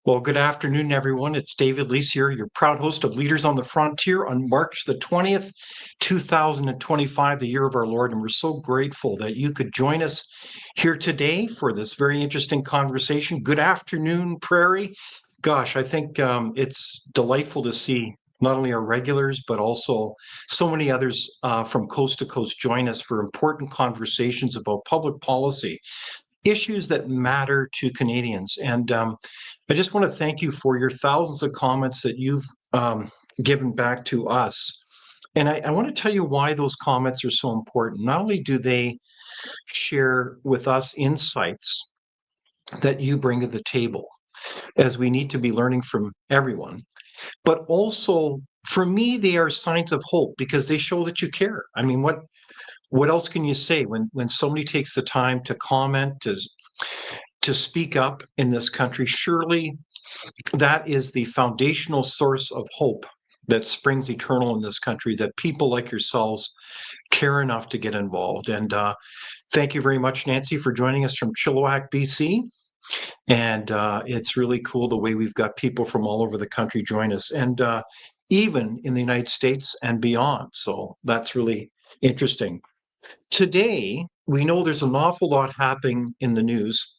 Well, good afternoon, everyone. It's David Leese here, your proud host of Leaders on the Frontier on March the 20th, 2025, the year of our Lord. And we're so grateful that you could join us here today for this very interesting conversation. Good afternoon, Prairie. Gosh, I think it's delightful to see not only our regulars, but also so many others from coast to coast join us for important conversations about public policy, issues that matter to Canadians. And I just want to thank you for your thousands of comments that you've given back to us. And I want to tell you why those comments are so important. Not only do they share with us insights that you bring to the table, as we need to be learning from everyone, but also for me, they are signs of hope because they show that you care. I mean, what else can you say when somebody takes the time to comment, to speak up in this country? Surely that is the foundational source of hope that springs eternal in this country, that people like yourselves care enough to get involved. And thank you very much, Nancy, for joining us from Chilliwack, BC. And it's really cool the way we've got people from all over the country join us, and even in the United States and beyond. So that's really interesting. Today, we know there's an awful lot happening in the news,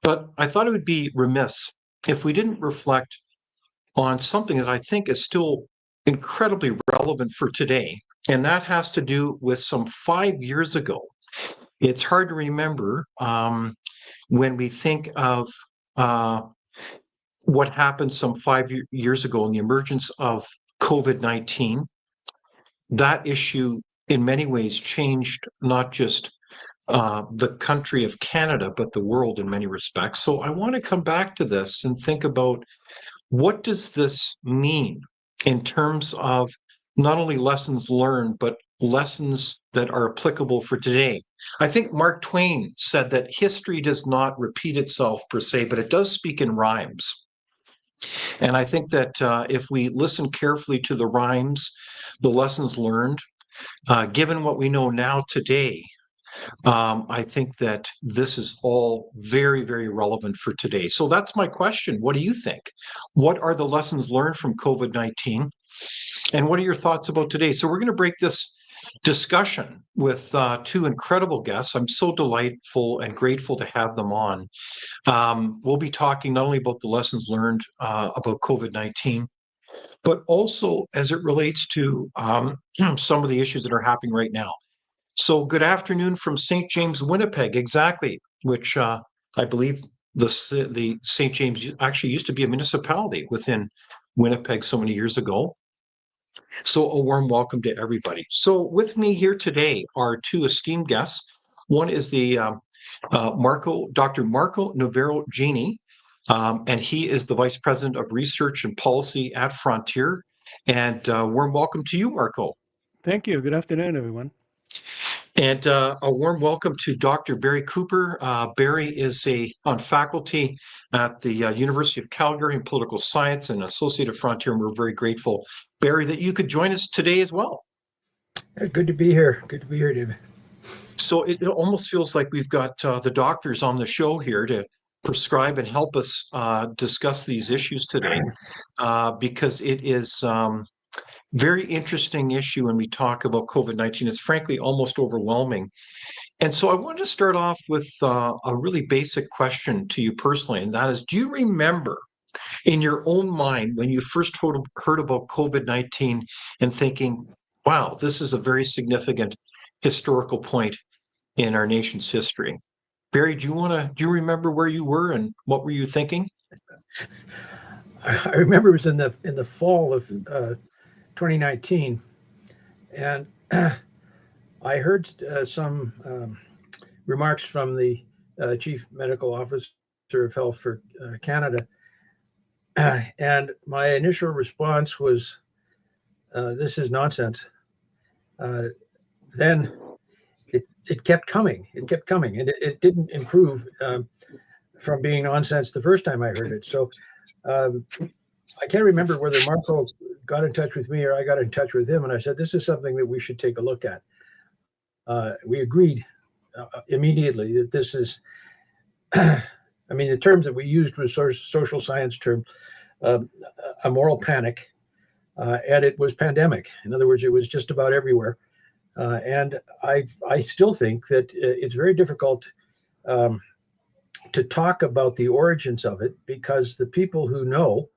but I thought it would be remiss if we didn't reflect on something that I think is still incredibly relevant for today. And that has to do with some 5 years ago. It's hard to remember when we think of what happened some 5 years ago in the emergence of COVID-19. That issue in many ways changed not just the country of Canada, but the world in many respects. So I want to come back to this and think about, what does this mean in terms of not only lessons learned, but lessons that are applicable for today? I think Mark Twain said that history does not repeat itself per se, but it does speak in rhymes. And I think that if we listen carefully to the rhymes, the lessons learned, given what we know now today, I think that this is all very, very relevant for today. So that's my question. What do you think? What are the lessons learned from COVID-19? And what are your thoughts about today? So we're going to break this discussion with two incredible guests. I'm so delightful and grateful to have them on. We'll be talking not only about the lessons learned about COVID-19, but also as it relates to some of the issues that are happening right now. So good afternoon from St. James, Winnipeg, exactly, which I believe the St. James actually used to be a municipality within Winnipeg so many years ago. So a warm welcome to everybody. So with me here today are two esteemed guests. One is the Dr. Marco Navarro-Genie, and he is the Vice President of Research and Policy at Frontier. And warm welcome to you, Marco. Thank you. Good afternoon, everyone. And a warm welcome to Dr. Barry Cooper. Barry is on faculty at the University of Calgary in political science and associate of Frontier, and we're very grateful, Barry, that you could join us today as well. Good to be here. Good to be here, David. So it almost feels like we've got the doctors on the show here to prescribe and help us discuss these issues today, because it is very interesting issue when we talk about COVID-19. It's frankly almost overwhelming. And so I want to start off with a really basic question to you personally, and that is, do you remember in your own mind when you first heard about COVID-19 and thinking, wow, this is a very significant historical point in our nation's history? Barry, do you remember where you were and what were you thinking? I remember it was in the fall of 2019, and I heard some remarks from the Chief Medical Officer of Health for Canada, and my initial response was, this is nonsense. Then it kept coming, and it didn't improve from being nonsense the first time I heard it. So I can't remember whether Marco got in touch with me or I got in touch with him, and I said, this is something that we should take a look at. We agreed immediately that this is I mean, the terms that we used was sort of social science term, a moral panic, and it was pandemic. In other words, it was just about everywhere. And I still think that it's very difficult to talk about the origins of it because the people who know,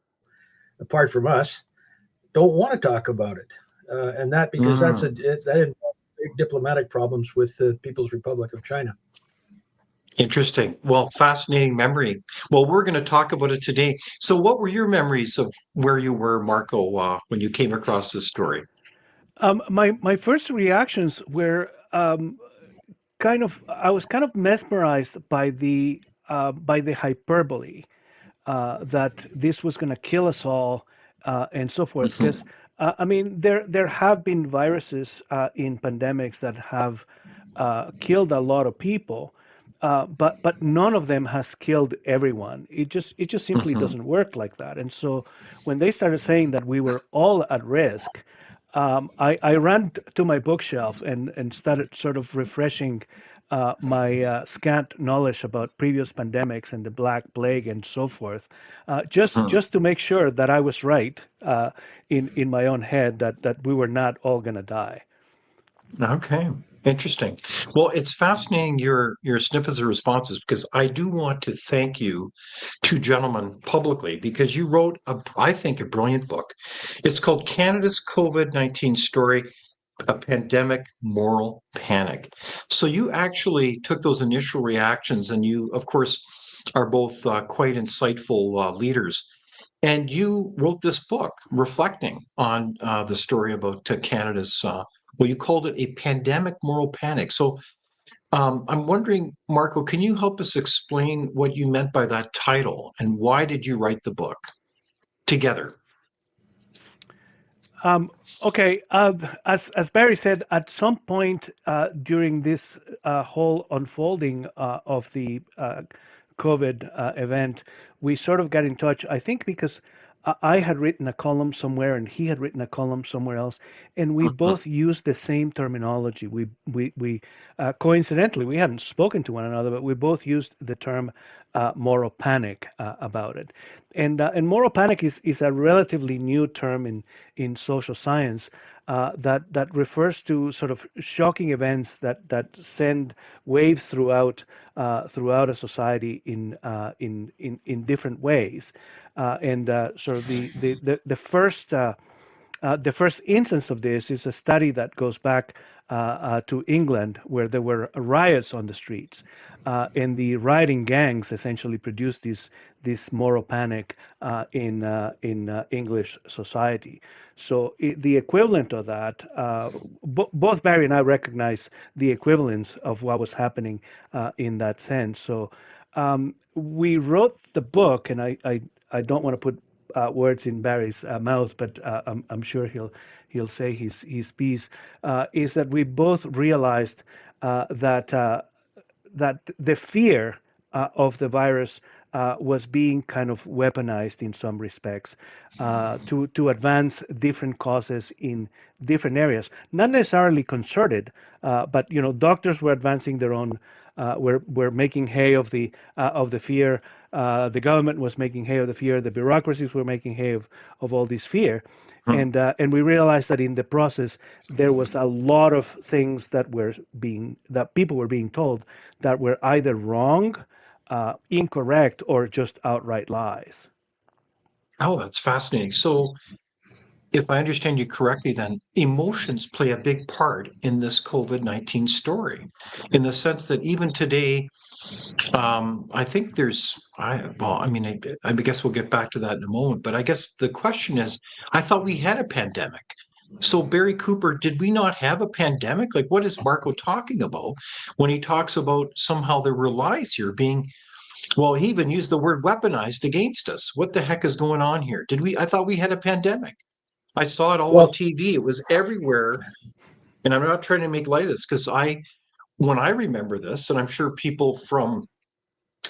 apart from us, don't want to talk about it, and that because that involves big diplomatic problems with the People's Republic of China. Interesting. Well, fascinating memory. Well, we're going to talk about it today. So, what were your memories of where you were, Marco, when you came across this story? My first reactions were I was kind of mesmerized by the hyperbole that this was going to kill us all and so forth. Because I mean, there have been viruses in pandemics that have killed a lot of people, but none of them has killed everyone. It just simply doesn't work like that. And so when they started saying that we were all at risk, I ran to my bookshelf and started sort of refreshing my scant knowledge about previous pandemics and the Black Plague and so forth, just to make sure that I was right in my own head that we were not all going to die. Okay, interesting. Well, it's fascinating your snippets of responses because I do want to thank you, two gentlemen, publicly because you wrote I think, a brilliant book. It's called Canada's COVID-19 Story: A Pandemic Moral Panic. So you actually took those initial reactions, and you, of course, are both quite insightful leaders. And you wrote this book reflecting on the story about Canada's, well, you called it a pandemic moral panic. So I'm wondering, Marco, can you help us explain what you meant by that title and why did you write the book together? Okay, as Barry said, at some point during this whole unfolding of the COVID event, we sort of got in touch. I think because I had written a column somewhere and he had written a column somewhere else, and we both used the same terminology. We coincidentally, we hadn't spoken to one another, but we both used the term moral panic about it. And moral panic is a relatively new term in social science that refers to sort of shocking events that send waves throughout a society in different ways. And sort of the first instance of this is a study that goes back to England, where there were riots on the streets, and the rioting gangs essentially produced this moral panic in English society. So the equivalent of that, both Barry and I recognize the equivalence of what was happening in that sense. So we wrote the book, and I don't want to put words in Barry's mouth, but I'm sure he'll say his piece. Is that we both realized that the fear of the virus was being kind of weaponized in some respects to advance different causes in different areas, not necessarily concerted, but doctors were advancing their own. Were making hay of the fear. The government was making hay of the fear. The bureaucracies were making hay of all this fear, and we realized that in the process there was a lot of things that people were being told that were either wrong, incorrect, or just outright lies. Oh, that's fascinating. So if I understand you correctly, then emotions play a big part in this COVID-19 story, in the sense that even today, I think I guess we'll get back to that in a moment, but I guess the question is, I thought we had a pandemic. So Barry Cooper, did we not have a pandemic? Like, what is Marco talking about when he talks about somehow there were lies here being, well, he even used the word weaponized against us. What the heck is going on here? I thought we had a pandemic. I saw it all on Well, TV. It was everywhere. And I'm not trying to make light of this because when I remember this, and I'm sure people from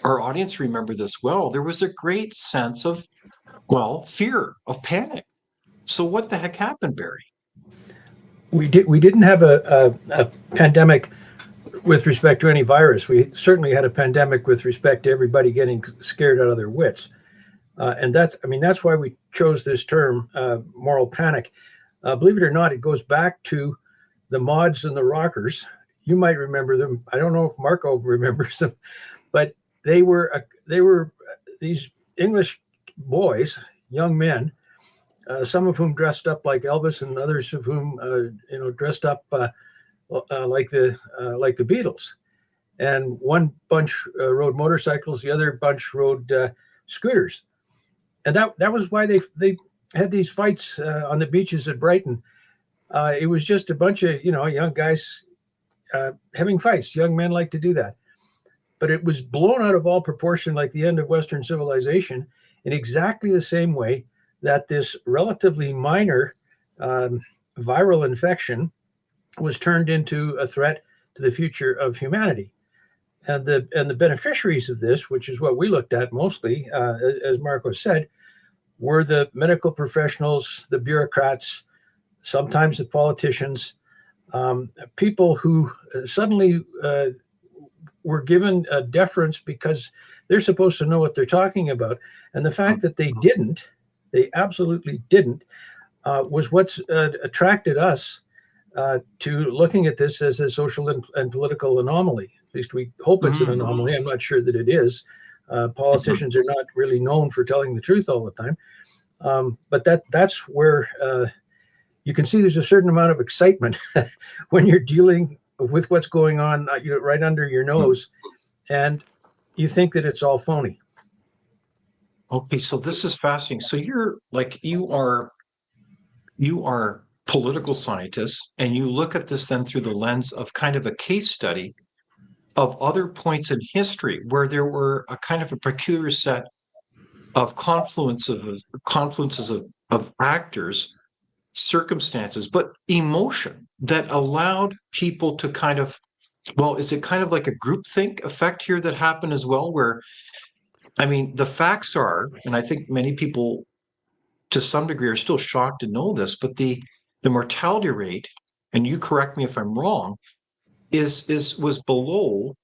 our audience remember this well, there was a great sense of, well, fear, of panic. So what the heck happened, Barry? we didn't have a pandemic with respect to any virus. We certainly had a pandemic with respect to everybody getting scared out of their wits. And that's why we chose this term, moral panic. Believe it or not, it goes back to the Mods and the Rockers. You might remember them. I don't know if Marco remembers them, but they were these English boys, young men, some of whom dressed up like Elvis, and others of whom dressed up like the Beatles. And one bunch rode motorcycles, the other bunch rode scooters, and that was why they had these fights on the beaches at Brighton. It was just a bunch of young guys having fights. Young men like to do that, but it was blown out of all proportion, like the end of Western civilization, in exactly the same way that this relatively minor viral infection was turned into a threat to the future of humanity. And the beneficiaries of this, which is what we looked at mostly, as Marco said, were the medical professionals, the bureaucrats, sometimes the politicians, people who suddenly were given a deference because they're supposed to know what they're talking about. And the fact that they absolutely didn't, was what's attracted us to looking at this as a social and political anomaly. At least we hope it's an anomaly. I'm not sure that it is. Politicians are not really known for telling the truth all the time. But that's where you can see there's a certain amount of excitement when you're dealing with what's going on right under your nose, and you think that it's all phony. Okay, so this is fascinating. So you are political scientists, and you look at this then through the lens of kind of a case study of other points in history where there were a kind of a peculiar set of confluences of actors, circumstances, but emotion that allowed people to kind of, well, is it kind of like a groupthink effect here that happened as well, where, I mean, the facts are, and I think many people to some degree are still shocked to know this, but the mortality rate, and you correct me if I'm wrong, was below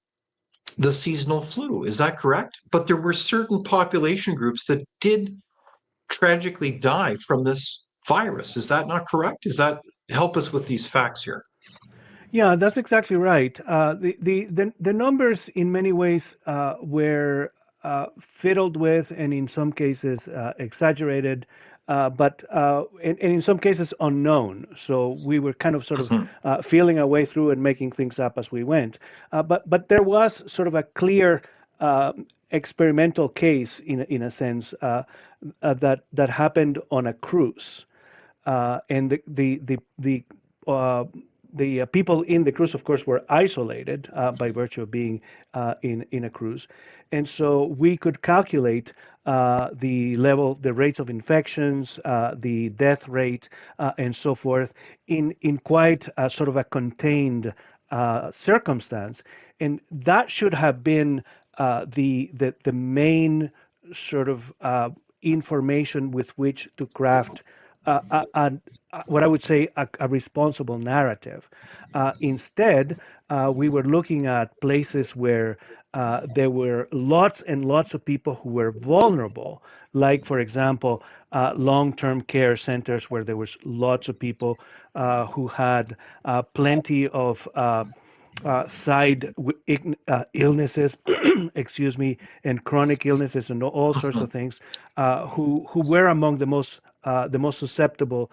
the seasonal flu. Is that correct? But there were certain population groups that did tragically die from this virus. Is that not correct? Help us with these facts here? Yeah, that's exactly right. The numbers in many ways were fiddled with, and in some cases exaggerated, but and in some cases unknown. So we were kind of sort of feeling our way through and making things up as we went. But there was sort of a clear experimental case in a sense that happened on a cruise, and the people in the cruise, of course, were isolated by virtue of being in a cruise. And so we could calculate the rates of infections, the death rate, and so forth in quite a sort of a contained circumstance. And that should have been the main sort of information with which to craft what I would say a responsible narrative. Instead, we were looking at places where there were lots and lots of people who were vulnerable, like, for example, long-term care centers where there was lots of people who had plenty of side illnesses, excuse me, and chronic illnesses and all sorts of things, who were among the most susceptible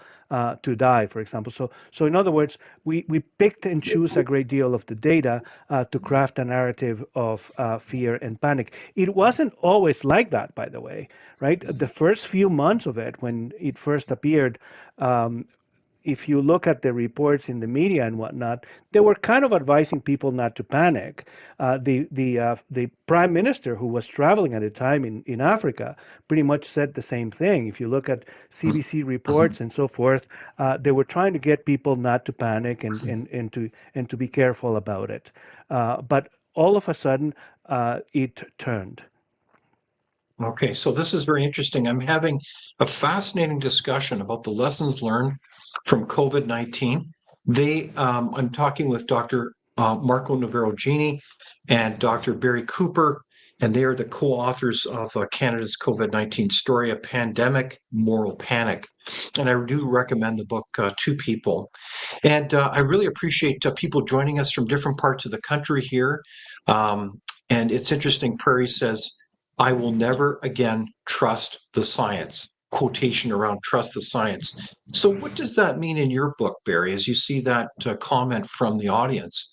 to die, for example. So in other words, we picked and choose a great deal of the data to craft a narrative of fear and panic. It wasn't always like that, by the way, right? The first few months of it, when it first appeared, if you look at the reports in the media and whatnot, they were kind of advising people not to panic. The prime minister, who was traveling at the time in Africa, pretty much said the same thing. If you look at CBC reports and so forth, they were trying to get people not to panic and to be careful about it. But all of a sudden, it turned. Okay, so this is very interesting. I'm having a fascinating discussion about the lessons learned from COVID-19. I'm talking with Dr. Marco Navarro-Genie and Dr. Barry Cooper, and they are the co-authors of Canada's COVID-19 Story, A Pandemic Moral Panic. And I do recommend the book to people. And I really appreciate people joining us from different parts of the country here. And it's interesting, Prairie says, I will never again trust the science. Quotation around trust the science. So what does that mean in your book, Barry, as you see that comment from the audience?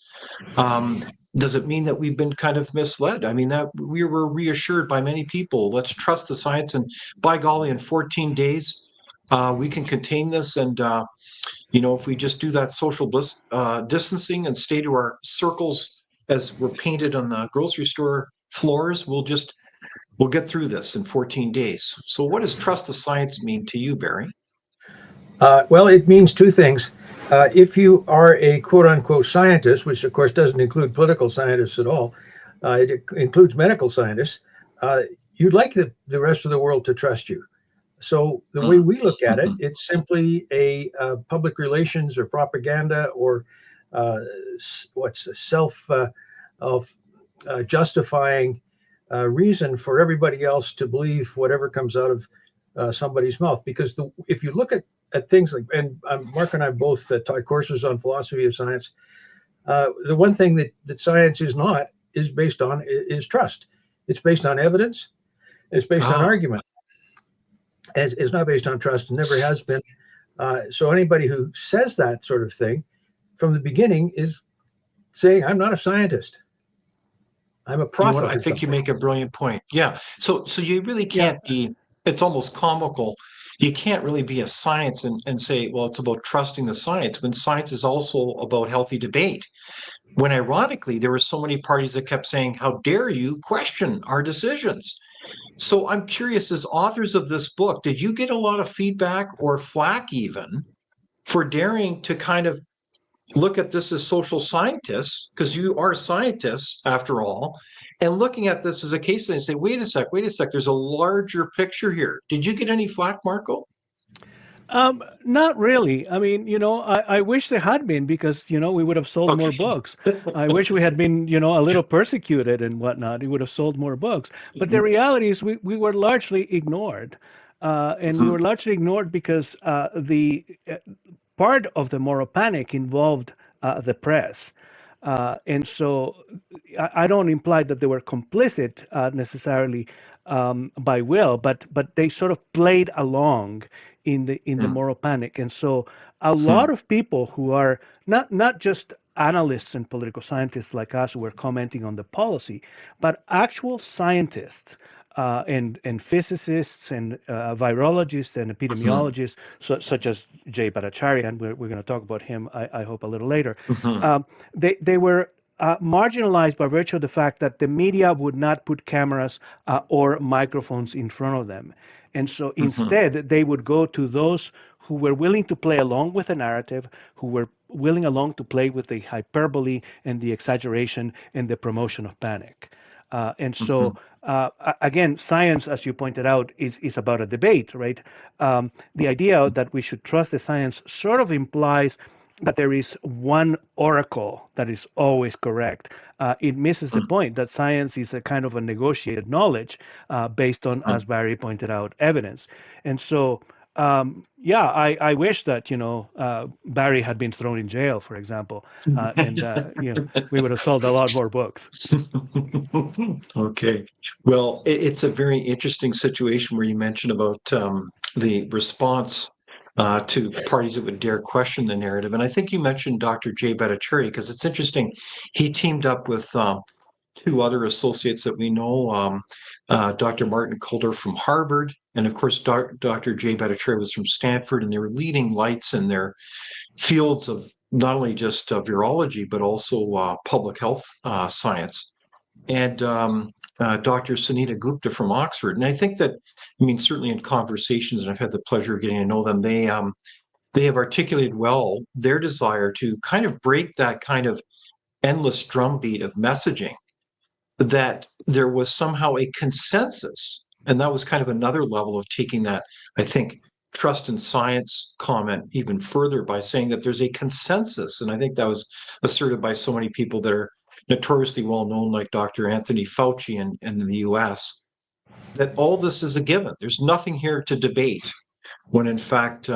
Does it mean that we've been kind of misled? I mean, that we were reassured by many people, let's trust the science, and by golly, in 14 days, we can contain this. And, if we just do that social distancing and stay to our circles as we're painted on the grocery store floors, we'll get through this in 14 days. So what does trust the science mean to you, Barry? Well, it means two things. If you are a quote unquote scientist, which of course doesn't include political scientists at all, it includes medical scientists, you'd like the rest of the world to trust you. So the way we look at it, it's simply a public relations or propaganda or justifying reason for everybody else to believe whatever comes out of somebody's mouth. Because if you look at things like, and Mark and I both taught courses on philosophy of science, the one thing that science is based on is trust. It's based on evidence. It's based on argument. It's not based on trust and never has been. So anybody who says that sort of thing from the beginning is saying, I'm not a scientist. I'm a prophet. I think you make a brilliant point. Yeah. So you really can't be, it's almost comical. You can't really be a science and say, well, it's about trusting the science, when science is also about healthy debate. When ironically, there were so many parties that kept saying, how dare you question our decisions? So I'm curious, as authors of this book, did you get a lot of feedback or flack even for daring to kind of look at this as social scientists, because you are scientists after all, and looking at this as a case study and say, wait a sec, there's a larger picture here. Did you get any flack, Marco? Not really. I mean, I wish there had been, because, we would have sold more books. I wish we had been, a little persecuted and whatnot. It would have sold more books. But the reality is we were largely ignored. And we were largely ignored because the part of the moral panic involved the press. And so I don't imply that they were complicit necessarily by will, but they sort of played along in the moral panic. And so a lot of people who are not just analysts and political scientists like us who are commenting on the policy, but actual scientists and physicists and virologists and epidemiologists, such as Jay Bhattacharya, and we're going to talk about him, I hope, a little later. They were marginalized by virtue of the fact that the media would not put cameras or microphones in front of them. And so instead, they would go to those who were willing to play along with the narrative, who were willing along to play with the hyperbole and the exaggeration and the promotion of panic. And so, again, science, as you pointed out, is about a debate, right? The idea that we should trust the science sort of implies that there is one oracle that is always correct. It misses the point that science is a kind of a negotiated knowledge based on, as Barry pointed out, evidence. And so, I wish that, Barry had been thrown in jail, for example, and, we would have sold a lot more books. Okay. Well, it's a very interesting situation where you mentioned about the response to parties that would dare question the narrative. And I think you mentioned Dr. Jay Bhattacharya, because it's interesting. He teamed up with two other associates that we know, Dr. Martin Coulter from Harvard, and of course, Dr. Jay Bhattacharya was from Stanford, and they were leading lights in their fields of not only just virology, but also public health science. And Dr. Sunita Gupta from Oxford. And I think that, certainly in conversations, and I've had the pleasure of getting to know them, they have articulated well their desire to kind of break that kind of endless drumbeat of messaging, that there was somehow a consensus. And that was kind of another level of taking that, I think, trust in science comment even further by saying that there's a consensus, and I think that was asserted by so many people that are notoriously well known, like Dr. Anthony Fauci in the US, that all this is a given. There's nothing here to debate, when in fact,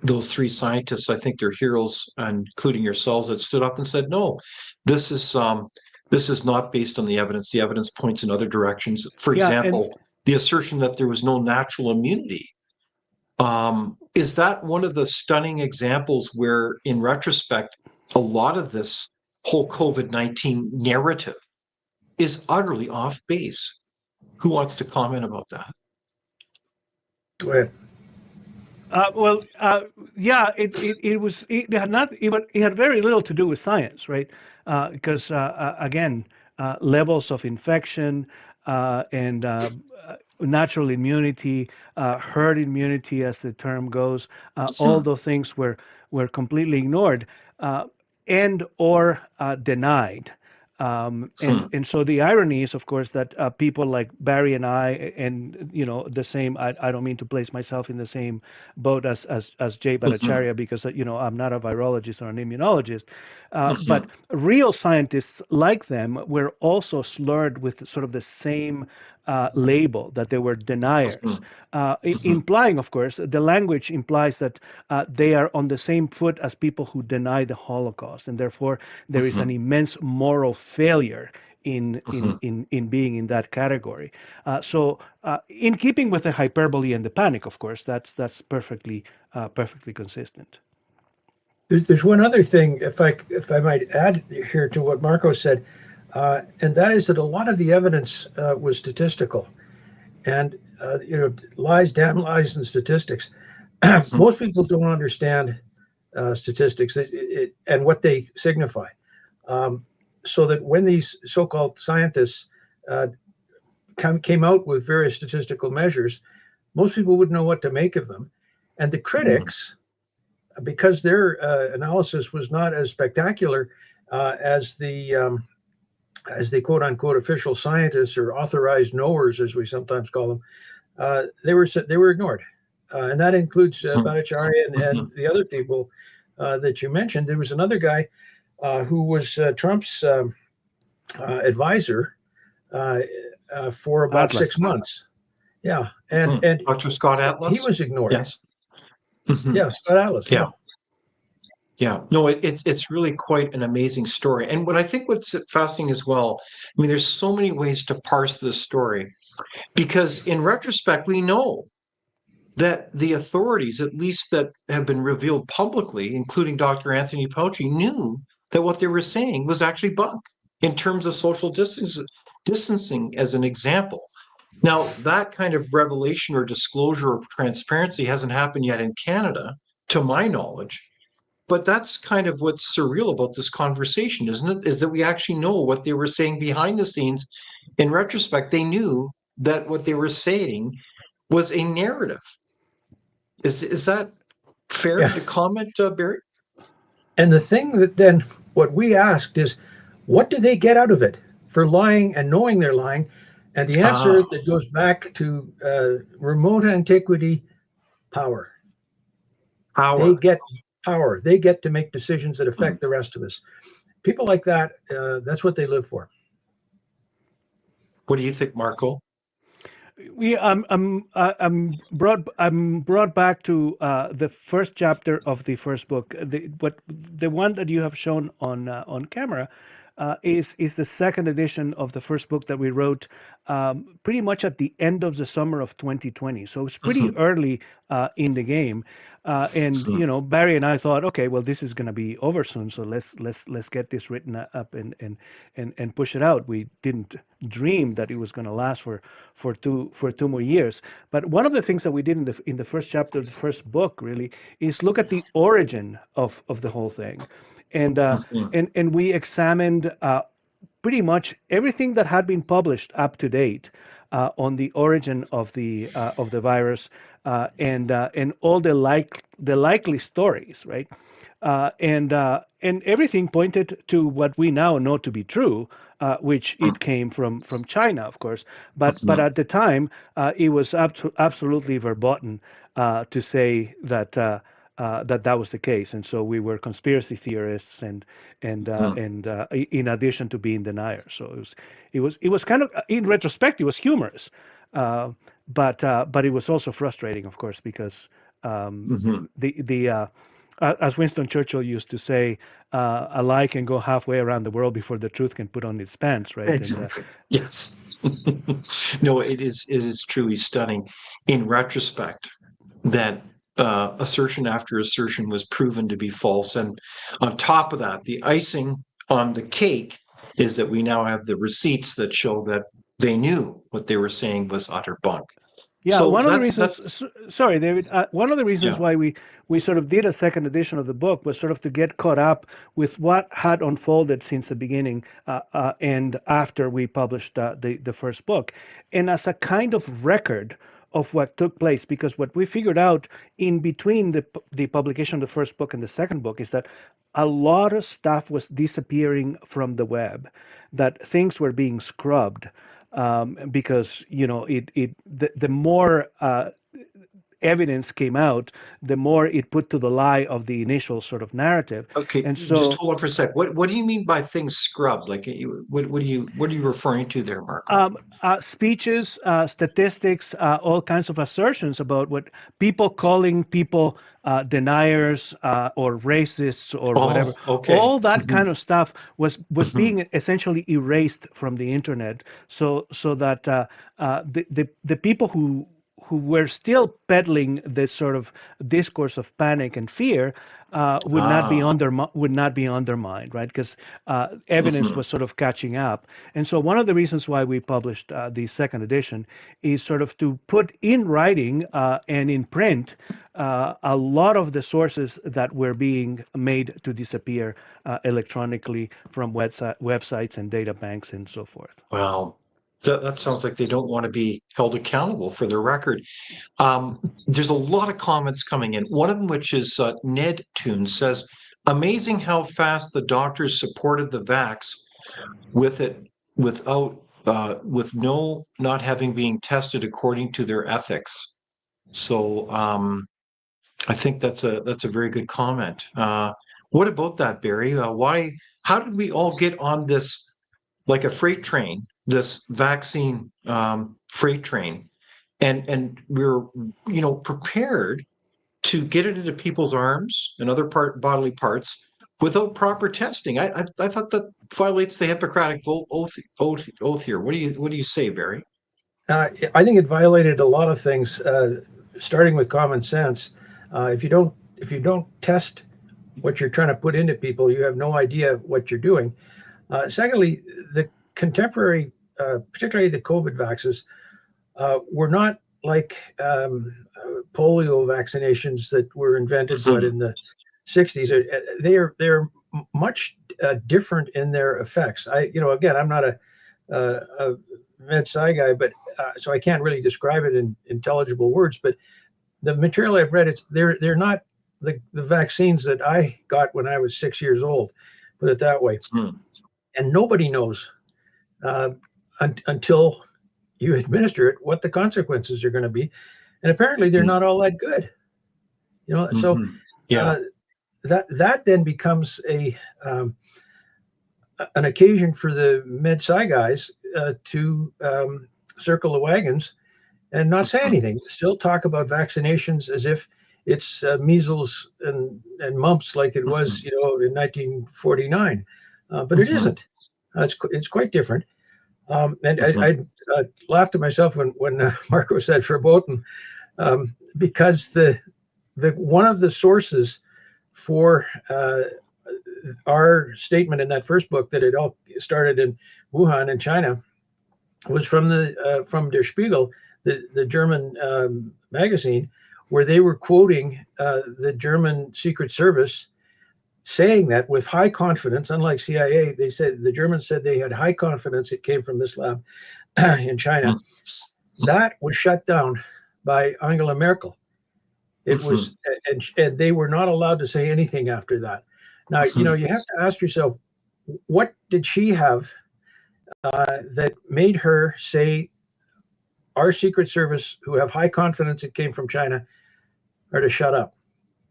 those three scientists, I think they're heroes, including yourselves, that stood up and said, no, this is not based on the evidence. The evidence points in other directions. For Yeah, and example, the assertion that there was no natural immunity. Is that one of the stunning examples where, in retrospect, a lot of this whole COVID-19 narrative is utterly off base? Who wants to comment about that? Go ahead. Well, yeah, it had not even it had very little to do with science, right? Because again, levels of infection and natural immunity, herd immunity, as the term goes, all those things were completely ignored and or denied. And so the irony is, of course, that people like Barry and I, and the same. I don't mean to place myself in the same boat as Jay Bhattacharya, because I'm not a virologist or an immunologist, but real scientists like them were also slurred with sort of the same label, that they were deniers, implying, of course, the language implies that they are on the same foot as people who deny the Holocaust, and therefore there is an immense moral failure in being in that category. So, in keeping with the hyperbole and the panic, of course, that's perfectly consistent. There's one other thing, if I might add here to what Marco said, and that is that a lot of the evidence was statistical, and lies, damn lies, and statistics. Most people don't understand statistics and what they signify. So that when these so-called scientists came out with various statistical measures, most people wouldn't know what to make of them, and the critics, because their analysis was not as spectacular as the quote unquote official scientists, or authorized knowers, as we sometimes call them, they were ignored, and that includes Bhattacharya and the other people that you mentioned. There was another guy who was Trump's advisor for about Atlas. 6 months. Yeah, and Dr. Scott Atlas. he was ignored. Yes. Yeah, Scott Atlas. Yeah. Yeah, no, it's really quite an amazing story. And what I think what's fascinating as well, I mean, there's so many ways to parse this story, because in retrospect, we know that the authorities, at least that have been revealed publicly, including Dr. Anthony Fauci, knew that what they were saying was actually bunk in terms of social distancing, as an example. Now, that kind of revelation or disclosure or transparency hasn't happened yet in Canada, to my knowledge. But that's kind of what's surreal about this conversation, isn't it? Is that we actually know what they were saying behind the scenes. In retrospect, they knew that what they were saying was a narrative. Is that fair to comment, Barry? And the thing that then what we asked is, what do they get out of it for lying and knowing they're lying? And the answer that goes back to remote antiquity: power. They get power. They get to make decisions that affect the rest of us. People like that, that's what they live for. What do you think, Marco? I'm brought back to the first chapter of the first book. The one that you have shown on camera is the second edition of the first book that we wrote pretty much at the end of the summer of 2020. So it's pretty early in the game. And Barry and I thought, okay, well, this is going to be over soon, so let's get this written up and push it out. We didn't dream that it was going to last for two more years. But one of the things that we did in the first chapter of the first book really is look at the origin of the whole thing, and we examined pretty much everything that had been published up to date on the origin of the virus, and all the likely stories, right? And everything pointed to what we now know to be true, which Mm, it came from China, of course. But mhm, at the time, it was absolutely verboten to say that was the case, and so we were conspiracy theorists, mm. in addition to being deniers. So it was kind of, in retrospect, it was humorous, uh, but it was also frustrating, of course, because Mhm. as Winston Churchill used to say, a lie can go halfway around the world before the truth can put on its pants, right? Exactly. Yes. No, it is truly stunning in retrospect that assertion after assertion was proven to be false. And on top of that, the icing on the cake is that we now have the receipts that show that they knew what they were saying was utter bunk. Yeah, So one of the that's reasons, sorry, David, one of the reasons yeah. why we sort of did a second edition of the book was sort of to get caught up with what had unfolded since the beginning, and after we published the first book, and as a kind of record of what took place, because what we figured out in between the publication of the first book and the second book is that a lot of stuff was disappearing from the web, that things were being scrubbed, because the more evidence came out, the more it put to the lie of the initial sort of narrative, Okay, and just so hold on for a sec. What do you mean by things scrubbed? Like what are you referring to there, Marco? speeches, statistics, all kinds of assertions about what people calling people deniers, or racists or whatever. Oh, okay. All that Hmm. kind of stuff was Hmm. being essentially erased from the internet, so that the people who were still peddling this sort of discourse of panic and fear Ah. would not be undermined, right? Because evidence Hmm. was sort of catching up, and so one of the reasons why we published the second edition is sort of to put in writing and in print a lot of the sources that were being made to disappear electronically from websites and data banks and so forth. Well, that sounds like they don't want to be held accountable for their record. There's a lot of comments coming in. One of them, which is Ned Toon, says, "Amazing how fast the doctors supported the vax with it without with no not having being tested according to their ethics." So I think that's a very good comment. What about that, Barry? Why? How did we all get on this like a freight train, this vaccine freight train, and we're prepared to get it into people's arms and other bodily parts without proper testing? I thought that violates the Hippocratic oath here. What do you say, Barry? I think it violated a lot of things, starting with common sense. If you don't test what you're trying to put into people, you have no idea what you're doing. Secondly, the contemporary, particularly the COVID vaccines, were not like polio vaccinations that were invented Mhm. in the 60s. They're much different in their effects. Again, I'm not a med sci guy, but so I can't really describe it in intelligible words. But the material I've read, they're not the vaccines that I got when I was 6 years old. Put it that way. Hmm. And nobody knows uh, until you administer it what the consequences are going to be. And apparently, they're Hmm. not all that good. So Mhm. Yeah. uh, that then becomes an occasion for the med sci guys to circle the wagons and not say Mhm. anything. Still talk about vaccinations as if it's measles and mumps like it was, Mhm. in 1949, but it Mhm. isn't. It's quite different. And Mhm. I laughed at myself when Marco said verboten, because the one of the sources for our statement in that first book that it all started in Wuhan in China was from Der Spiegel, the German magazine, where they were quoting the German Secret Service saying that with high confidence. Unlike CIA, they said the Germans said they had high confidence it came from this lab in China. Mhm. That was shut down by Angela Merkel. It was, and they were not allowed to say anything after that. Now, you have to ask yourself, what did she have that made her say our Secret Service, who have high confidence it came from China, are to shut up?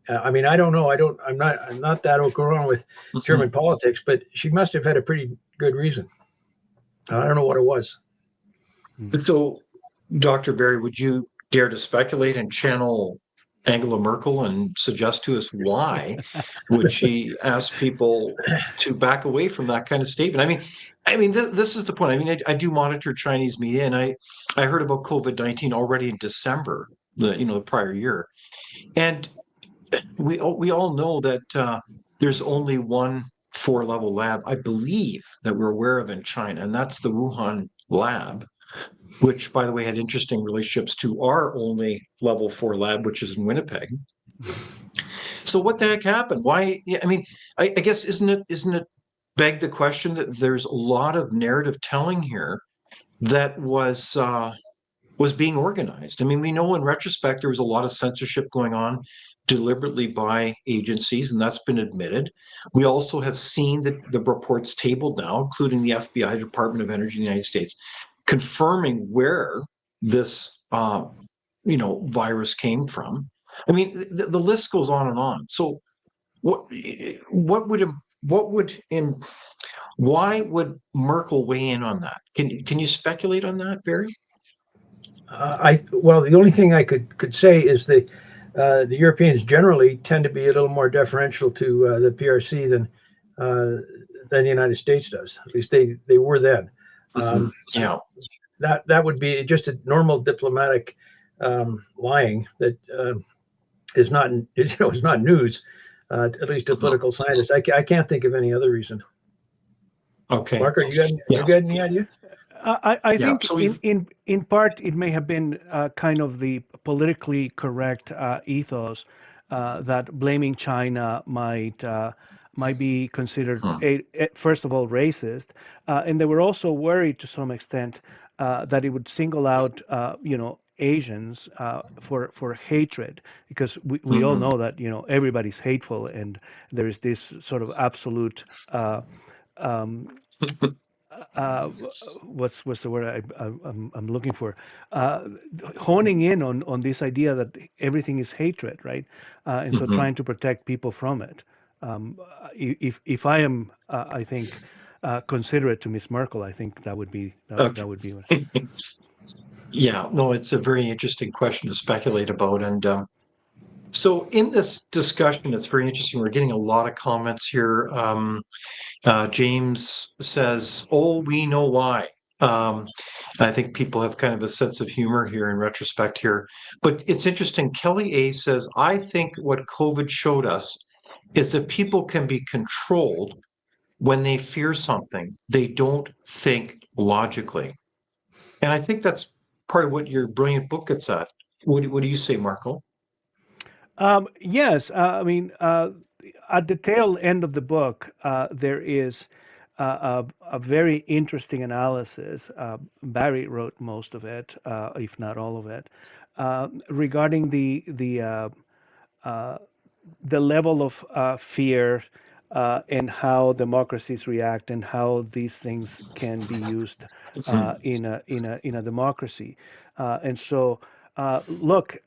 I mean, I don't know. I'm not that au courant with German politics, but she must have had a pretty good reason. I don't know what it was. So, Dr. Barry, would you dare to speculate and channel Angela Merkel and suggest to us why would she ask people to back away from that kind of statement? This is the point. I mean, I do monitor Chinese media, and I heard about COVID-19 already in December, the prior year, and we all know that there's only one 4-level lab, I believe, that we're aware of in China, and that's the Wuhan lab, which, by the way, had interesting relationships to our only level 4 lab, which is in Winnipeg. So what the heck happened? Why? I mean, I guess isn't it beg the question that there's a lot of narrative telling here that was being organized. I mean, we know in retrospect there was a lot of censorship going on deliberately by agencies, and that's been admitted. We also have seen the reports tabled now, including the FBI, Department of Energy in the United States, confirming where this virus came from. I mean, the list goes on and on. So why would Merkel weigh in on that? Can you speculate on that, Barry? Well, the only thing I could say is the Europeans generally tend to be a little more deferential to the PRC than the United States does. At least they were then. Yeah. That would be just a normal diplomatic lying that is not news, at least to political scientists. I can't think of any other reason. Okay. Marco, you got any idea? I think so in part it may have been kind of the politically correct ethos that blaming China might be considered first of all racist, and they were also worried to some extent that it would single out Asians for hatred, because we all know that everybody's hateful, and there is this sort of absolute what's the word I'm looking for? Honing in on this idea that everything is hatred, right? And so trying to protect people from it. If I am, I think, considerate to Miss Merkel, I think that would be that would be what. Yeah, no, it's a very interesting question to speculate about, and so in this discussion, it's very interesting. We're getting a lot of comments here. James says, "Oh, we know why." I think people have kind of a sense of humor here in retrospect here, but it's interesting. Kelly A says, "I think what COVID showed us is that people can be controlled when they fear something. They don't think logically," and I think that's part of what your brilliant book gets at. What do you say, Marco? Yes, I mean, at the tail end of the book, there is a very interesting analysis. Barry wrote most of it, if not all of it, regarding the level of fear and how democracies react and how these things can be used in a democracy. And so, look.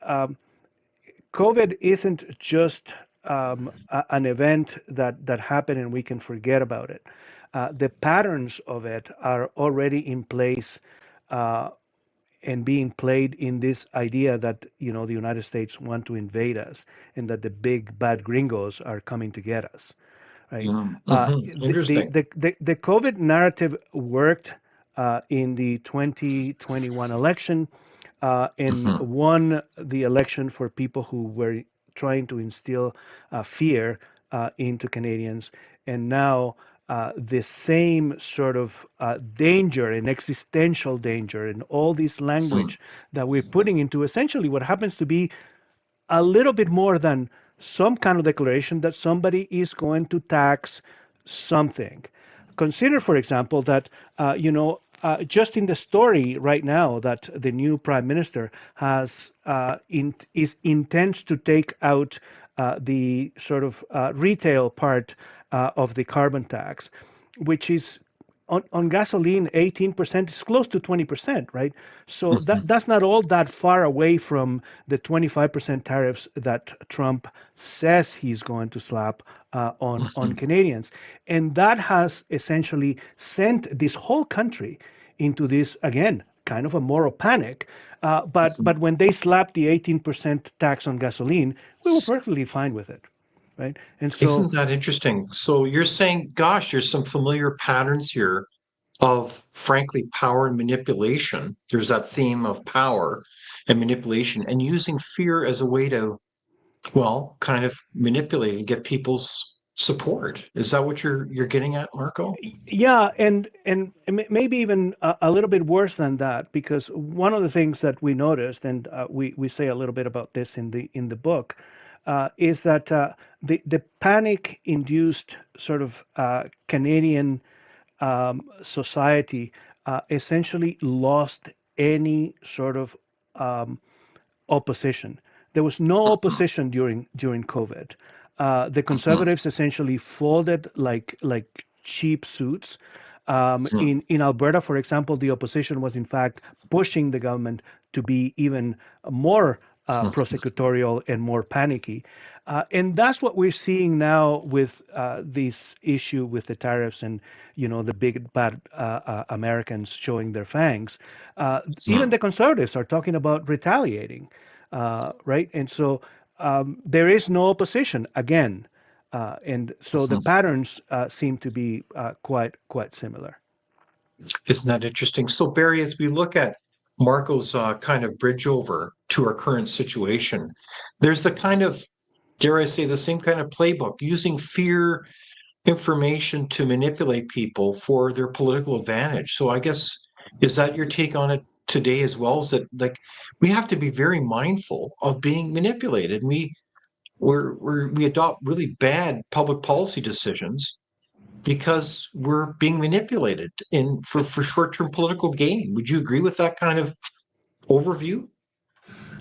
COVID isn't just an event that happened and we can forget about it. The patterns of it are already in place and being played in this idea that the United States want to invade us and that the big bad gringos are coming to get us. Right? Interesting. The COVID narrative worked in the 2021 election. And won the election for people who were trying to instill fear into Canadians. And now the same sort of danger and existential danger and all this language that we're putting into essentially what happens to be a little bit more than some kind of declaration that somebody is going to tax something. Consider, for example, that just in the story right now that the new prime minister has intends to take out the sort of retail part of the carbon tax, which is on gasoline 18% is close to 20%, right? So that's not all that far away from the 25% tariffs that Trump says he's going to slap on Canadians, and that has essentially sent this whole country into this again kind of a moral panic. But when they slapped the 18% tax on gasoline, we were perfectly fine with it, right? And so Isn't that interesting? So you're saying, gosh, there's some familiar patterns here of, frankly, power and manipulation. There's that theme of power and manipulation and using fear as a way to, well, kind of manipulate and get people's support. Is that what you're getting at, Marco? yeah, and maybe even a little bit worse than that, because one of the things that we noticed, and we say a little bit about this in the book, is that the panic induced sort of Canadian society essentially lost any sort of opposition. There was no opposition during COVID. The conservatives essentially folded like cheap suits. In Alberta, for example, the opposition was in fact pushing the government to be even more prosecutorial and more panicky. And that's what we're seeing now with this issue with the tariffs and the big bad Americans showing their fangs. Even the conservatives are talking about retaliating, right? And so there is no opposition again, and so the patterns seem to be quite similar. Isn't that interesting? So, Barry, as we look at Marco's kind of bridge over to our current situation, there's the kind of, dare I say, the same kind of playbook using fear information to manipulate people for their political advantage. So, I guess, is that your take on it today as well? Is that like we have to be very mindful of being manipulated? We adopt really bad public policy decisions because we're being manipulated for short-term political gain. Would you agree with that kind of overview?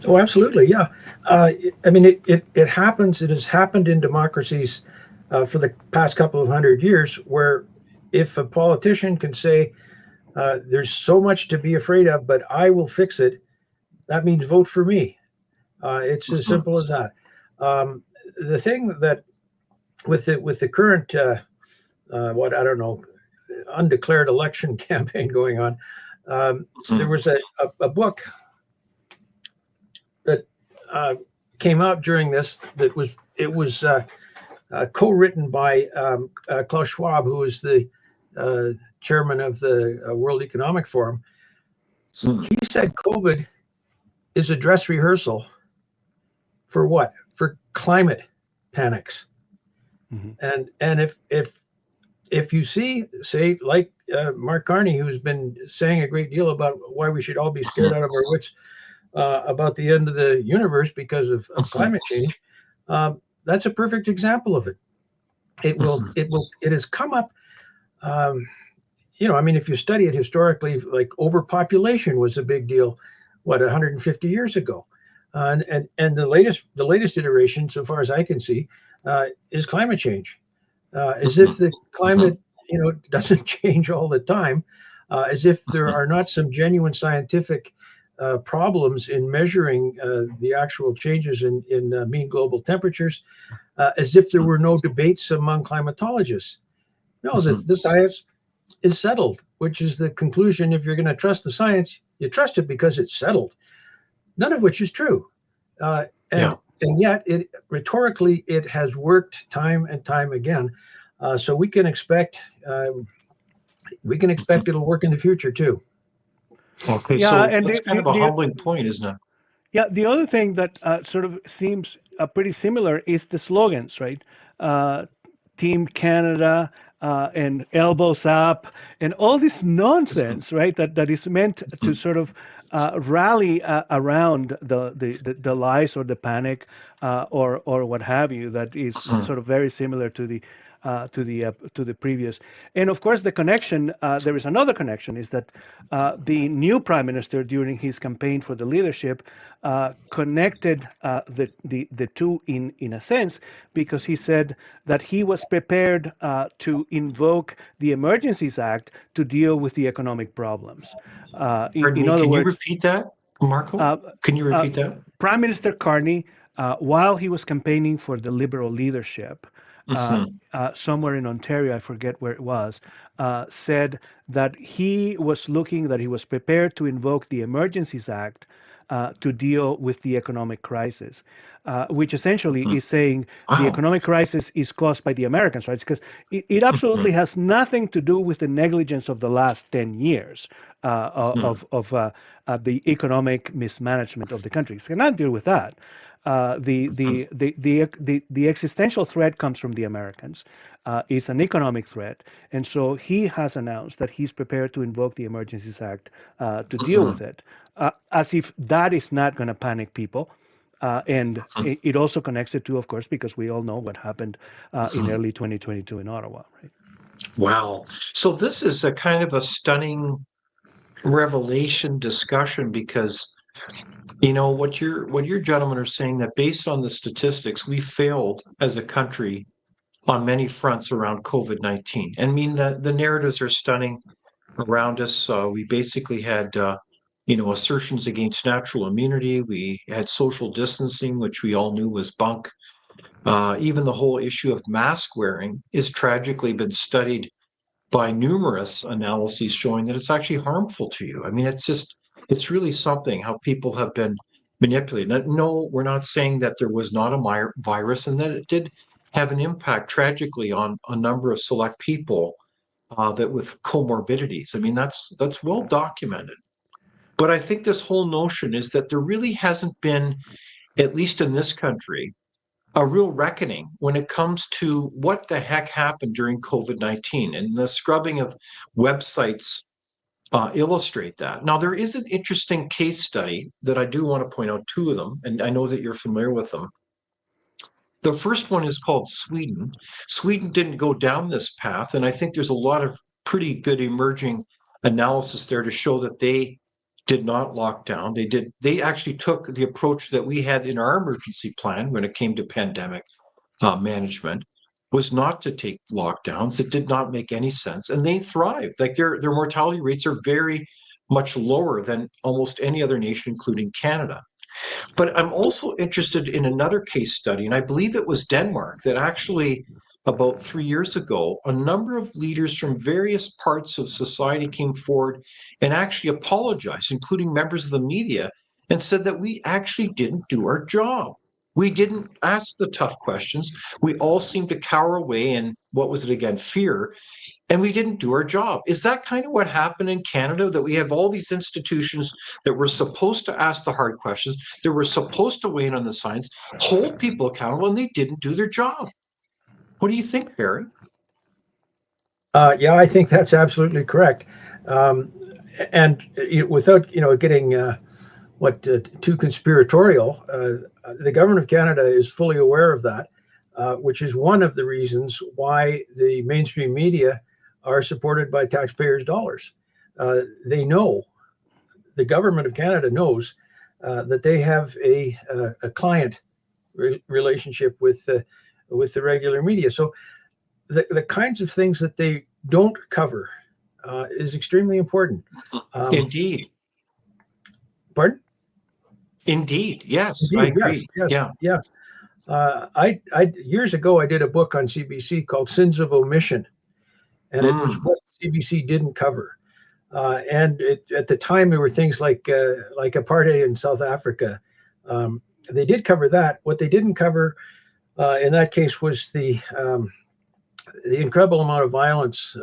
Oh, absolutely. Yeah. I mean, it happens. It has happened in democracies for the past couple of 100 years, where if a politician can say, there's so much to be afraid of, but I will fix it, that means vote for me. It's as simple as that. The thing that with the current, what I don't know, undeclared election campaign going on, there was a book that came out during this that was co-written by Klaus Schwab, who is the chairman of the World Economic Forum. He said COVID is a dress rehearsal for what? For climate panics. And if you see, say, like Mark Carney, who's been saying a great deal about why we should all be scared out of our wits about the end of the universe because of climate change, that's a perfect example of it. It has come up. I mean, if you study it historically, like overpopulation was a big deal, 150 years ago, and the latest iteration, so far as I can see, is climate change. As if the climate, doesn't change all the time, as if there are not some genuine scientific problems in measuring the actual changes in mean global temperatures, as if there were no debates among climatologists. No, the science is settled, which is the conclusion. If you're going to trust the science, you trust it because it's settled, none of which is true. And yet, rhetorically, it has worked time and time again. So we can expect it'll work in the future too. Okay, Yeah, so and that's kind of a humbling point, isn't it? Yeah, the other thing that sort of seems pretty similar is the slogans, right? Team Canada and elbows up and all this nonsense, right? That is meant to sort of rally around the lies or the panic or what have you. That is sort of very similar to the to the previous. And of course, the connection. There is another connection. Is that the new prime minister during his campaign for the leadership connected the two in a sense, because he said that he was prepared to invoke the Emergencies Act to deal with the economic problems. Pardon In me, other can you words, repeat that, Marco? Can you repeat that? Prime Minister Carney, while he was campaigning for the Liberal leadership, somewhere in Ontario, I forget where it was, said that he was prepared to invoke the Emergencies Act to deal with the economic crisis, which essentially is saying the Wow. economic crisis is caused by the Americans, right? Because it absolutely has nothing to do with the negligence of the last 10 years of the economic mismanagement of the country. It cannot deal with that. The existential threat comes from the Americans. It's an economic threat, and so he has announced that he's prepared to invoke the Emergencies Act to deal with it, as if that is not going to panic people. And it also connects it to, of course, because we all know what happened in early 2022 in Ottawa, right? Wow. So this is a kind of a stunning revelation discussion, because what your gentlemen are saying, that based on the statistics, we failed as a country on many fronts around COVID-19. And I mean that the narratives are stunning around us. We basically had assertions against natural immunity. We had social distancing, which we all knew was bunk. Even the whole issue of mask wearing is tragically been studied by numerous analyses showing that it's actually harmful to you. I mean, it's really something how people have been manipulated. No, we're not saying that there was not a virus, and that it did have an impact tragically on a number of select people that with comorbidities. I mean, that's well documented. But I think this whole notion is that there really hasn't been, at least in this country, a real reckoning when it comes to what the heck happened during COVID-19, and the scrubbing of websites illustrate that. Now, there is an interesting case study that I do want to point out, two of them, and I know that you're familiar with them. The first one is called Sweden. Sweden didn't go down this path, and I think there's a lot of pretty good emerging analysis there to show that they did not lock down. They actually took the approach that we had in our emergency plan when it came to pandemic management, was not to take lockdowns. It did not make any sense, and they thrived. Like their mortality rates are very much lower than almost any other nation, including Canada. But I'm also interested in another case study, and I believe it was Denmark, that actually about 3 years ago, a number of leaders from various parts of society came forward and actually apologized, including members of the media, and said that we actually didn't do our job. We didn't ask the tough questions. We all seemed to cower away in, what was it again, fear, and we didn't do our job. Is that kind of what happened in Canada, that we have all these institutions that were supposed to ask the hard questions, that were supposed to weigh in on the science, hold people accountable, and they didn't do their job? What do you think, Barry? Yeah, I think that's absolutely correct. And without getting too conspiratorial, the government of Canada is fully aware of that, which is one of the reasons why the mainstream media are supported by taxpayers' dollars. They know, the government of Canada knows that they have a client relationship with the regular media. So the kinds of things that they don't cover is extremely important. Indeed. Pardon? Indeed. Yes, Indeed, I agree. yes. I years ago I did a book on CBC called Sins of Omission, and it was what CBC didn't cover. And at the time there were things like apartheid in South Africa. They did cover that. What they didn't cover in that case was the incredible amount of violence,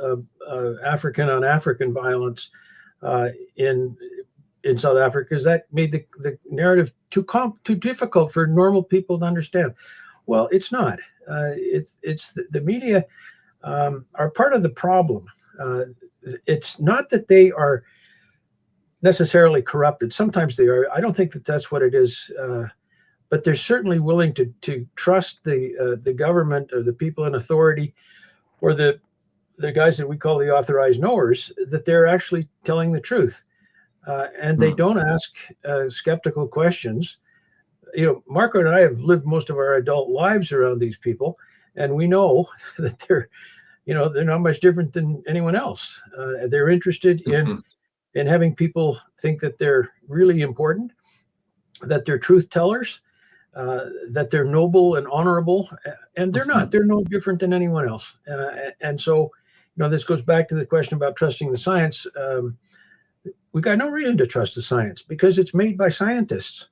African on African violence in South Africa, because that made the narrative too difficult for normal people to understand. Well, it's not. It's the media are part of the problem. It's not that they are necessarily corrupted. Sometimes they are. I don't think that that's what it is. But they're certainly willing to trust the government or the people in authority or the guys that we call the authorized knowers, that they're actually telling the truth. And they don't ask skeptical questions. You know, Marco and I have lived most of our adult lives around these people, and we know that they're not much different than anyone else. They're interested in having people think that they're really important, that they're truth tellers, that they're noble and honorable, and they're not. They're no different than anyone else. And so, this goes back to the question about trusting the science. We got no reason to trust the science because it's made by scientists.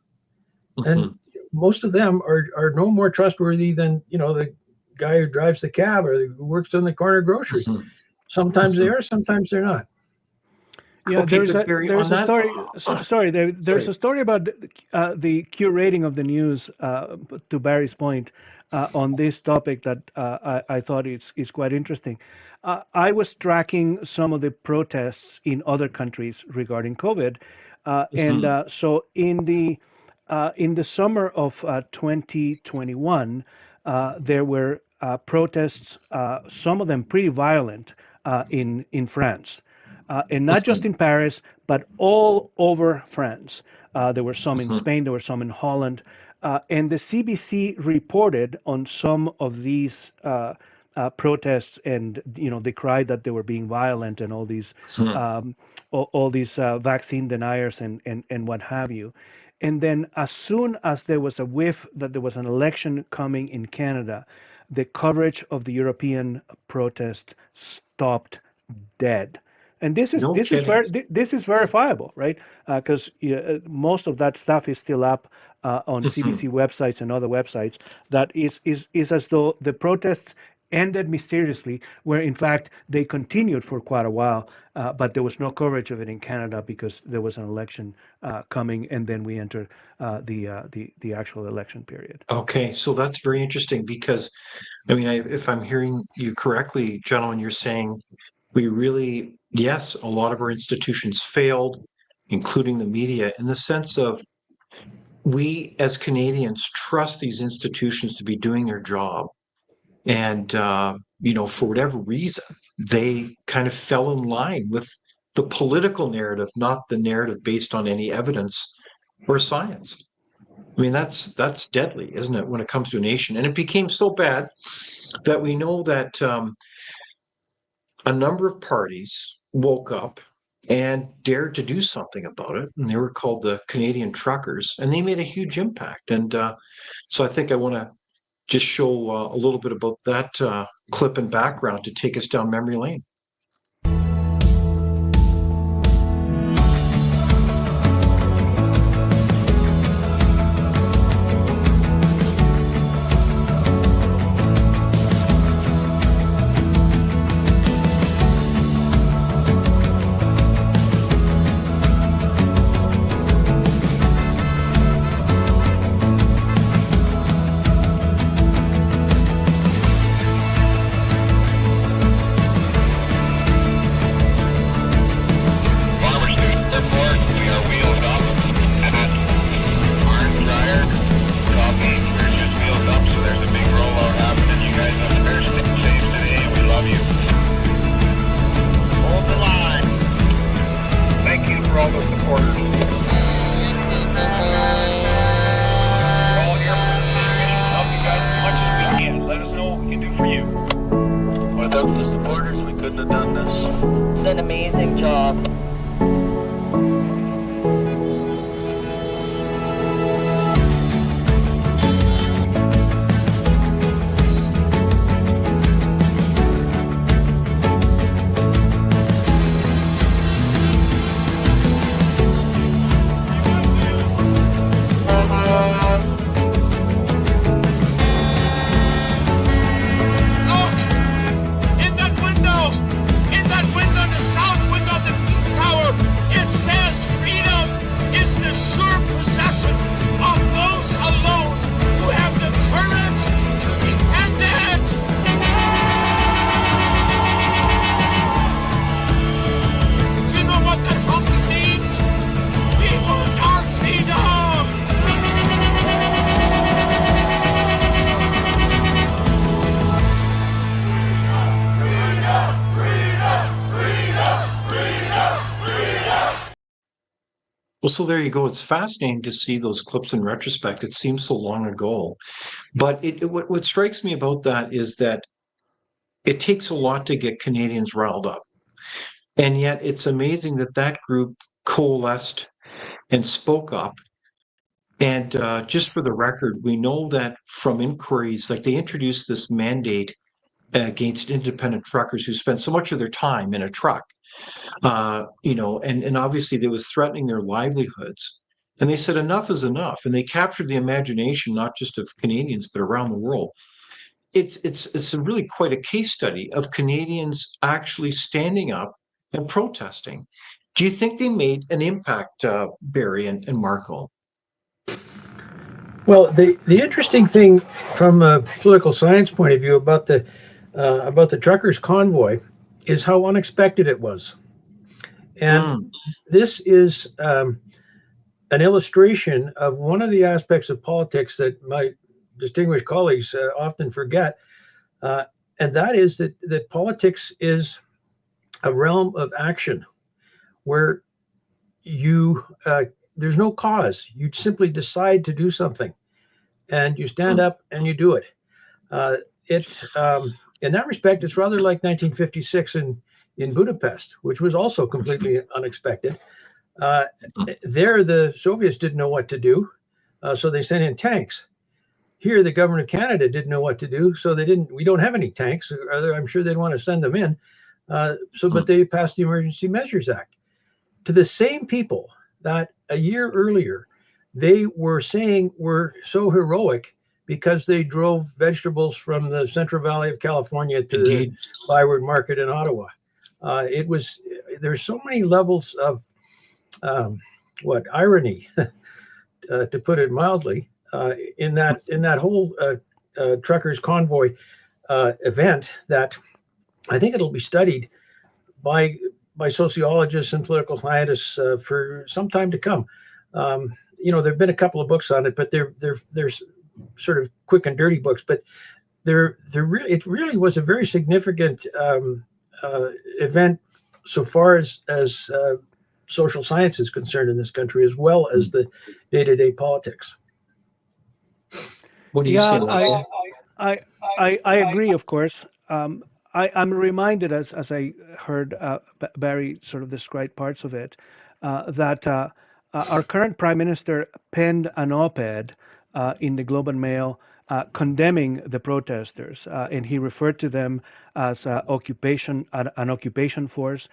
And most of them are no more trustworthy than, the guy who drives the cab or who works in the corner grocery. Sometimes they are, sometimes they're not. Yeah, Okay, there's but a Barry, there's on a that- story. There's a story about the curating of the news. To Barry's point, on this topic that I thought is quite interesting. I was tracking some of the protests in other countries regarding COVID, and so in the summer of 2021, there were protests, some of them pretty violent, in France. And not just in Paris, but all over France. There were some in Spain, there were some in Holland. And the CBC reported on some of these protests, and they cried that they were being violent and all these vaccine deniers and what have you. And then as soon as there was a whiff that there was an election coming in Canada, the coverage of the European protest stopped dead. And this is verifiable, right? Because most of that stuff is still up on CBC websites and other websites. That is as though the protests ended mysteriously, where in fact they continued for quite a while, but there was no coverage of it in Canada because there was an election coming, and then we enter the actual election period. Okay, so that's very interesting because, if I'm hearing you correctly, gentlemen, you're saying yes, a lot of our institutions failed, including the media, in the sense of we as Canadians trust these institutions to be doing their job. And, for whatever reason, they kind of fell in line with the political narrative, not the narrative based on any evidence or science. That's deadly, isn't it, when it comes to a nation? And it became so bad that we know that a number of parties woke up and dared to do something about it. And they were called the Canadian Truckers, and they made a huge impact. And so I think I want to just show a little bit about that clip and background to take us down memory lane. Well, so there you go. It's fascinating to see those clips in retrospect. It seems so long ago. But what strikes me about that is that it takes a lot to get Canadians riled up. And yet it's amazing that that group coalesced and spoke up. And just for the record, we know that from inquiries, like they introduced this mandate against independent truckers who spend so much of their time in a truck, and obviously they was threatening their livelihoods. And they said enough is enough. And they captured the imagination, not just of Canadians, but around the world. It's really quite a case study of Canadians actually standing up and protesting. Do you think they made an impact, Barry and Marco? Well, the interesting thing from a political science point of view about the truckers' convoy is how unexpected it was, and this is an illustration of one of the aspects of politics that my distinguished colleagues often forget, and that is that politics is a realm of action where you there's no cause. You simply decide to do something, and you stand up and you do it. It's in that respect, it's rather like 1956 in Budapest, which was also completely unexpected. There, the Soviets didn't know what to do, so they sent in tanks. Here, the government of Canada didn't know what to do, so they didn't. We don't have any tanks. I'm sure they'd want to send them in. But they passed the Emergency Measures Act to the same people that a year earlier they were saying were so heroic because they drove vegetables from the Central Valley of California to the Byward Market in Ottawa. There's so many levels of irony, to put it mildly, in that whole truckers convoy event that I think it'll be studied by sociologists and political scientists for some time to come. There've been a couple of books on it, but they're sort of quick and dirty books. But it really was a very significant event so far as social science is concerned in this country, as well as the day-to-day politics. What do you say, Michael? I agree, of course. I'm reminded, as I heard Barry sort of describe parts of it, that our current Prime Minister penned an op-ed in the Globe and Mail condemning the protesters, and he referred to them as an occupation force.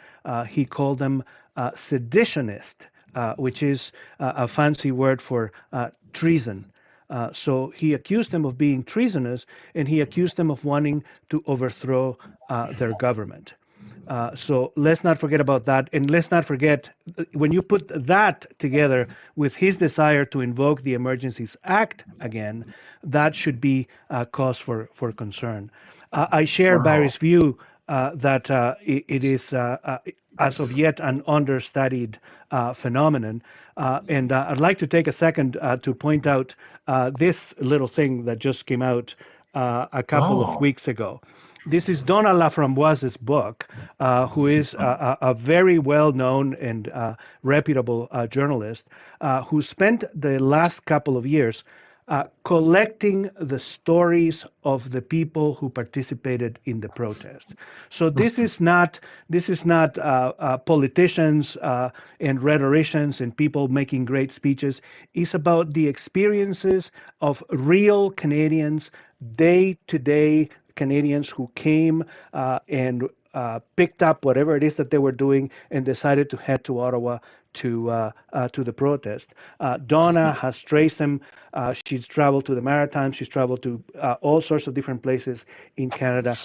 He called them seditionist, which is a fancy word for treason. So he accused them of being treasonous, and he accused them of wanting to overthrow their government. So let's not forget about that. And let's not forget, when you put that together with his desire to invoke the Emergencies Act again, that should be a cause for concern. I share Barry's view that it is, as of yet, an understudied phenomenon. And I'd like to take a second to point out this little thing that just came out a couple of weeks ago. This is Donna Laframboise's book, who is a very well-known and reputable journalist who spent the last couple of years collecting the stories of the people who participated in the protest. So this is not politicians and rhetoricians and people making great speeches. It's about the experiences of real Canadians, day-to-day Canadians who came and picked up whatever it is that they were doing and decided to head to Ottawa to the protest. Donna has traced them. She's traveled to the Maritimes. She's traveled to all sorts of different places in Canada,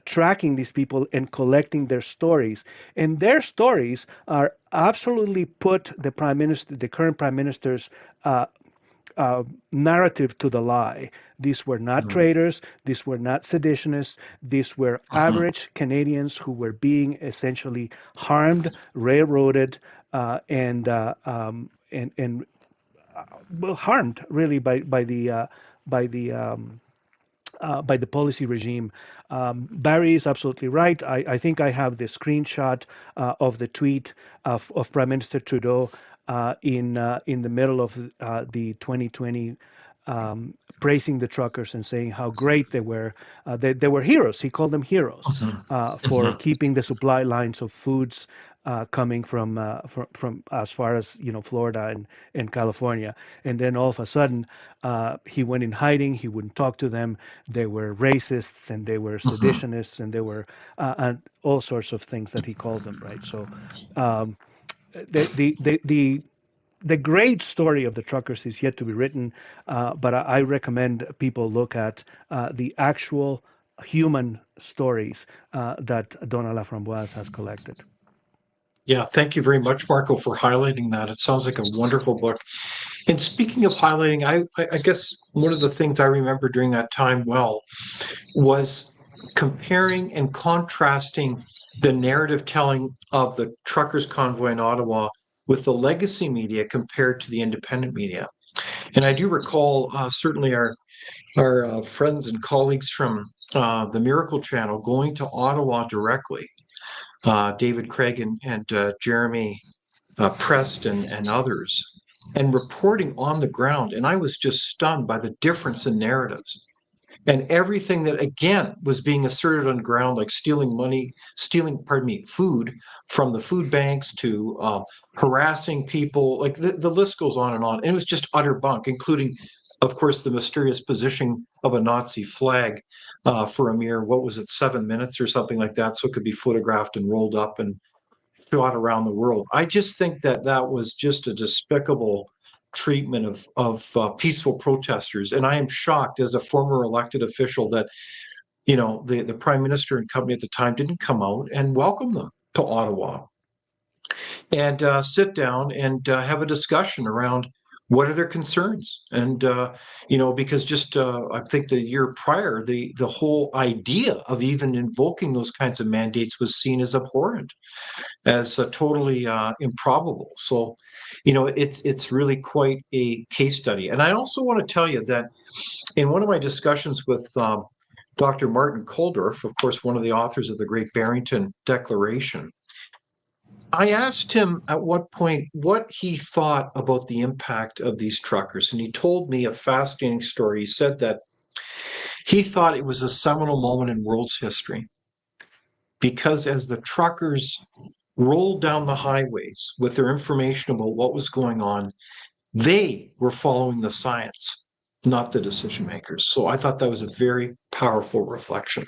tracking these people and collecting their stories. And their stories are absolutely put the current Prime Minister's narrative to the lie. These were not traitors. These were not seditionists. These were average Canadians who were being essentially harmed, railroaded, and harmed really by the policy regime. Barry is absolutely right. I think I have the screenshot of the tweet of Prime Minister Trudeau in the middle of the 2020, praising the truckers and saying how great they were. They were heroes. He called them heroes Mhm. for Mhm. keeping the supply lines of foods coming from as far as Florida and California. And then all of a sudden, he went in hiding. He wouldn't talk to them. They were racists and they were Mhm. seditionists and they were and all sorts of things that he called them. Right. So um, the great story of the truckers is yet to be written, but I recommend people look at the actual human stories that Donna Laframboise has collected. Yeah, thank you very much, Marco, for highlighting that. It sounds like a wonderful book. And speaking of highlighting, I guess one of the things I remember during that time well was comparing and contrasting the narrative telling of the truckers' convoy in Ottawa with the legacy media compared to the independent media. And I do recall certainly our friends and colleagues from the Miracle Channel going to Ottawa directly, David Craig and Jeremy Preston and others, and reporting on the ground. And I was just stunned by the difference in narratives and everything that again was being asserted on the ground, like stealing money, pardon me, food from the food banks to harassing people. Like the list goes on and on. And it was just utter bunk, including, of course, the mysterious positioning of a Nazi flag for a mere, what was it, 7 minutes or something like that, so it could be photographed and rolled up and thought around the world. I just think that that was just a despicable treatment of peaceful protesters, and I am shocked as a former elected official that the prime minister and company at the time didn't come out and welcome them to Ottawa and sit down and have a discussion around what are their concerns. And because just I think the year prior, the whole idea of even invoking those kinds of mandates was seen as abhorrent, as totally improbable. So, it's really quite a case study. And I also want to tell you that in one of my discussions with Dr. Martin Kulldorff, of course, one of the authors of the Great Barrington Declaration, I asked him at what point what he thought about the impact of these truckers. And he told me a fascinating story. He said that he thought it was a seminal moment in world's history because as the truckers rolled down the highways with their information about what was going on, they were following the science, not the decision makers. So I thought that was a very powerful reflection.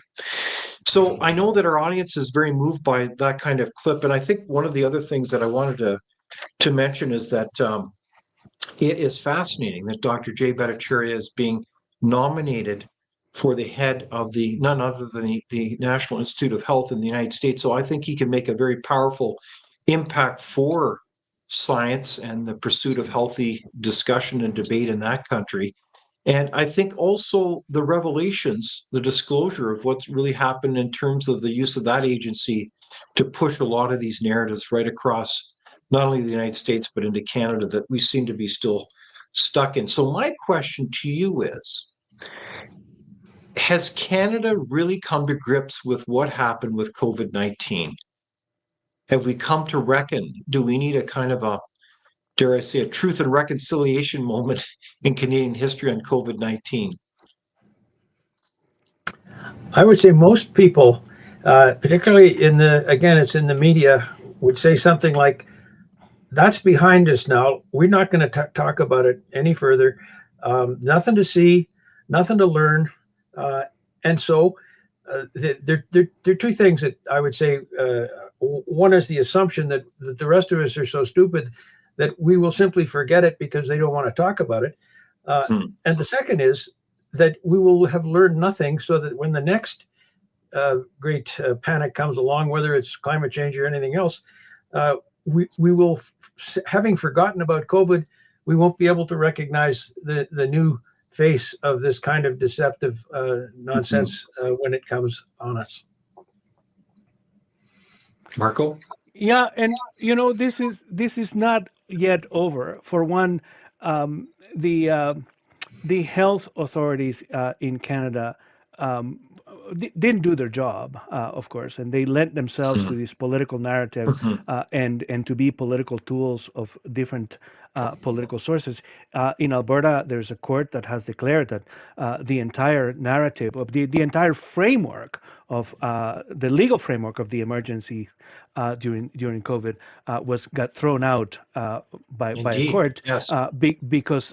So I know that our audience is very moved by that kind of clip. And I think one of the other things that I wanted to mention is that it is fascinating that Dr. Jay Bhattacharya is being nominated for the head of none other than the National Institute of Health in the United States. So I think he can make a very powerful impact for science and the pursuit of healthy discussion and debate in that country. And I think also the revelations, the disclosure of what's really happened in terms of the use of that agency to push a lot of these narratives right across not only the United States, but into Canada that we seem to be still stuck in. So my question to you is, has Canada really come to grips with what happened with COVID-19? Have we come to reckon? Do we need a kind of a, dare I say, a truth and reconciliation moment in Canadian history on COVID-19? I would say most people, particularly it's in the media, would say something like, that's behind us now. We're not going to talk about it any further. Nothing to see, nothing to learn. And so there are two things that I would say. One is the assumption that the rest of us are so stupid that we will simply forget it because they don't want to talk about it. And the second is that we will have learned nothing, so that when the next great panic comes along, whether it's climate change or anything else, we will, having forgotten about COVID, we won't be able to recognize the new face of this kind of deceptive nonsense when it comes on us. Marco? Yeah, and this is not yet over. For one, um, the health authorities in Canada, um, didn't do their job, of course, and they lent themselves to this political narrative and to be political tools of different political sources. In Alberta, there's a court that has declared that the entire narrative of the entire framework of the legal framework of the emergency during COVID got thrown out by a Indeed. court Yes. because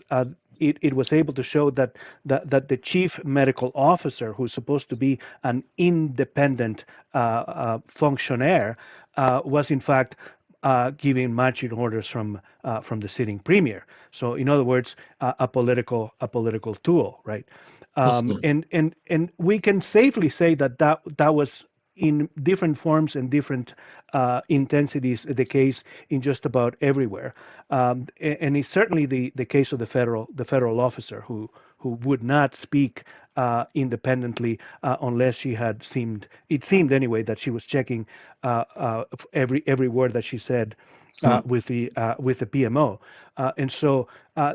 it was able to show that the chief medical officer, who's supposed to be an independent functionaire, was in fact giving marching orders from the sitting premier. So, in other words, a political tool, right? And we can safely say that was in different forms and different intensities the case in just about everywhere. And it's certainly the case of the federal officer who would not speak independently unless she had it seemed anyway that she was checking every word that she said with the PMO. And so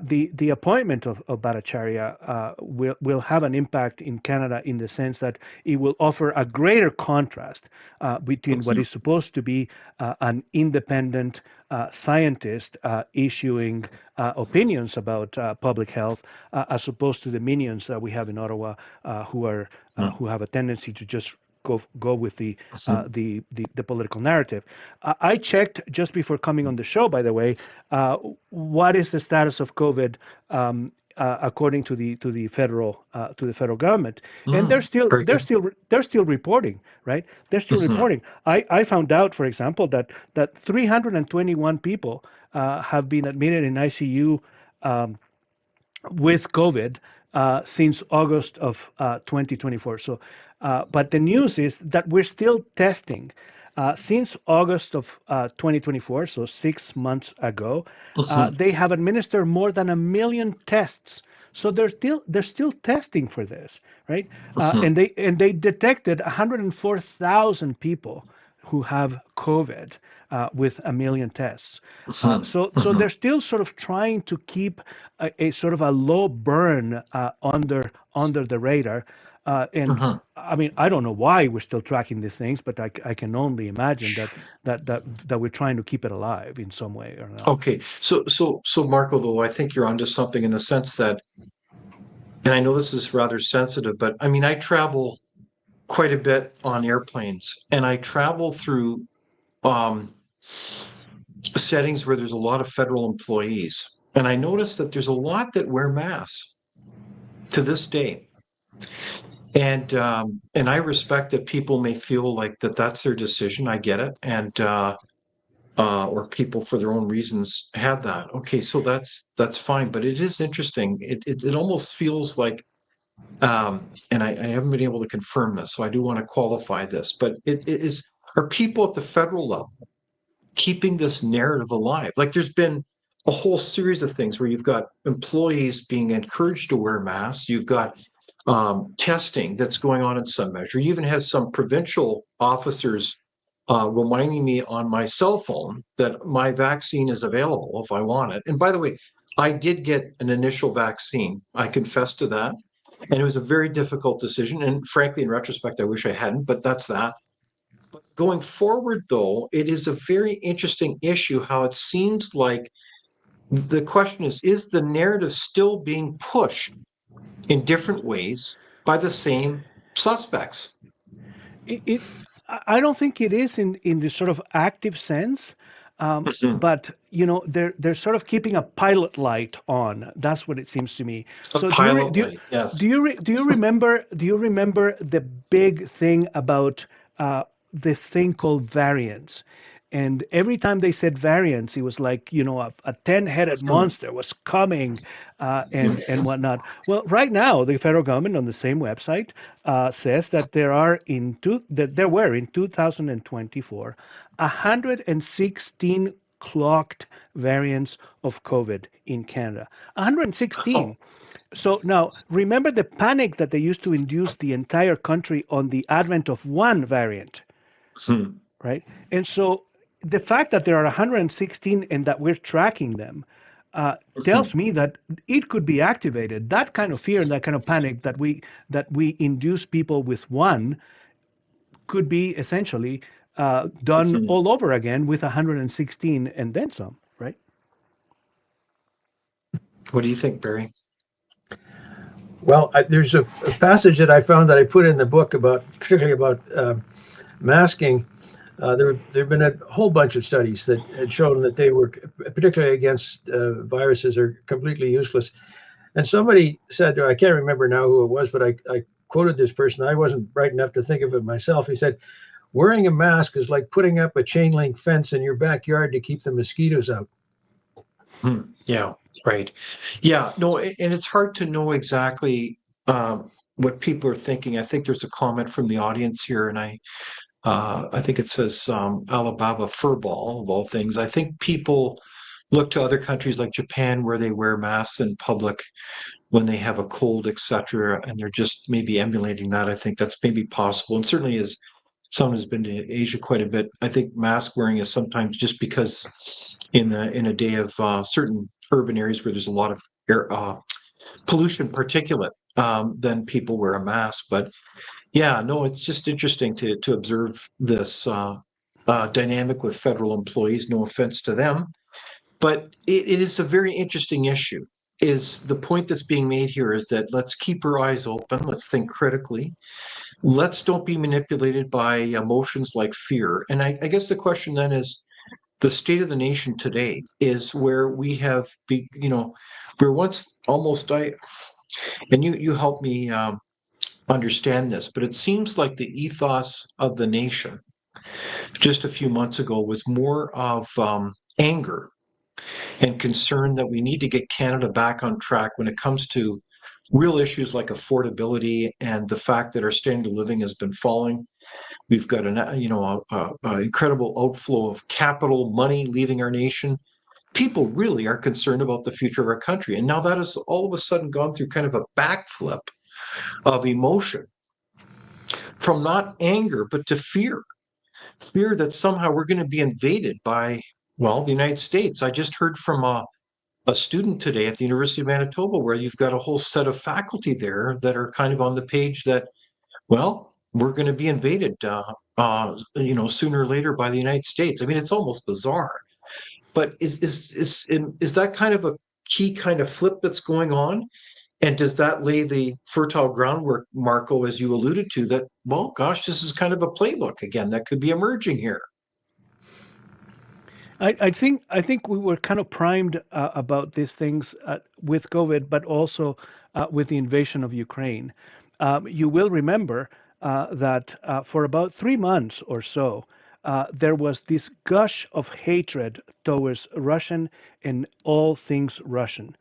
the appointment of Bhattacharya will have an impact in Canada in the sense that it will offer a greater contrast between what is supposed to be an independent scientist issuing opinions about public health, as opposed to the minions that we have in Ottawa, who have a tendency to just go with the political narrative. I checked just before coming on the show, by the way, what is the status of COVID according to the federal government, and they're still reporting, right? They're still reporting. I found out, for example, that 321 people have been admitted in ICU with COVID since August of 2024. So, but the news is that we're still testing. Since August of 2024, so 6 months ago, they have administered more than 1 million tests. So they're still testing for this, right? And they detected 104,000 people who have COVID with 1 million tests. So they're still sort of trying to keep a sort of a low burn under the radar. And I mean, I don't know why we're still tracking these things, but I can only imagine that we're trying to keep it alive in some way or another. Okay, so Marco, though, I think you're onto something in the sense that, and I know this is rather sensitive, but I mean, I travel quite a bit on airplanes, and I travel through settings where there's a lot of federal employees, and I notice that there's a lot that wear masks to this day. And I respect that people may feel like that's their decision. I get it, and or people for their own reasons have that. Okay, so that's fine, but it is interesting. It almost feels like, and I haven't been able to confirm this, so I do want to qualify this, but are people at the federal level keeping this narrative alive? Like, there's been a whole series of things where you've got employees being encouraged to wear masks. You've got testing that's going on in some measure. You even had some provincial officers reminding me on my cell phone that my vaccine is available if I want it. And by the way, I did get an initial vaccine. I confess to that. And it was a very difficult decision. And frankly, in retrospect, I wish I hadn't, but that's that. But going forward, though, it is a very interesting issue how it seems like the question is the narrative still being pushed in different ways by the same suspects? I don't think it is in the sort of active sense, but they're sort of keeping a pilot light on. That's what it seems to me. So yes. Do you remember the big thing about this thing called variants? And every time they said variants, it was like, a 10-headed monster was coming and whatnot. Well, right now, the federal government on the same website says that there were in 2024 116 clocked variants of COVID in Canada. 116. Oh. So now, remember the panic that they used to induce the entire country on the advent of one variant, right? And so the fact that there are 116 and that we're tracking them tells me that it could be activated. That kind of fear and that kind of panic that we induce people with one could be essentially done all over again with 116 and then some, right? What do you think, Barry? Well, there's a passage that I found that I put in the book about, particularly about masking. There have been a whole bunch of studies that had shown that they were, particularly against viruses, are completely useless. And somebody said, I can't remember now who it was, but I quoted this person. I wasn't bright enough to think of it myself. He said, wearing a mask is like putting up a chain link fence in your backyard to keep the mosquitoes out. Yeah, right. Yeah, no, and it's hard to know exactly what people are thinking. I think there's a comment from the audience here, and I think it says Alabama furball of all things. I think people look to other countries like Japan where they wear masks in public when they have a cold, etc., and they're just maybe emulating that. I think that's maybe possible, and certainly as someone who's been to Asia quite a bit, I think mask wearing is sometimes just because in a day of certain urban areas where there's a lot of air pollution particulate, then people wear a mask. But yeah, no, it's just interesting to observe this dynamic with federal employees. No offense to them, but it is a very interesting issue. Is the point that's being made here is that let's keep our eyes open, let's think critically, let's don't be manipulated by emotions like fear. And I guess the question then is the state of the nation today is where we have, we're once almost, and you help me understand this, but it seems like the ethos of the nation just a few months ago was more of anger and concern that we need to get Canada back on track when it comes to real issues like affordability and the fact that our standard of living has been falling. We've got an incredible outflow of capital money leaving our nation. People really are concerned about the future of our country, and now that has all of a sudden gone through kind of a backflip of emotion from not anger but to fear that somehow we're going to be invaded by, well, the United States. I just heard from a student today at the University of Manitoba where you've got a whole set of faculty there that are kind of on the page that, well, we're going to be invaded, sooner or later by the United States. I mean, it's almost bizarre. But is that kind of a key kind of flip that's going on? And does that lay the fertile groundwork, Marco, as you alluded to, that, well, gosh, this is kind of a playbook again that could be emerging here? I think we were kind of primed about these things with COVID, but also with the invasion of Ukraine. You will remember that for about 3 months or so, there was this gush of hatred towards Russian and all things Russian.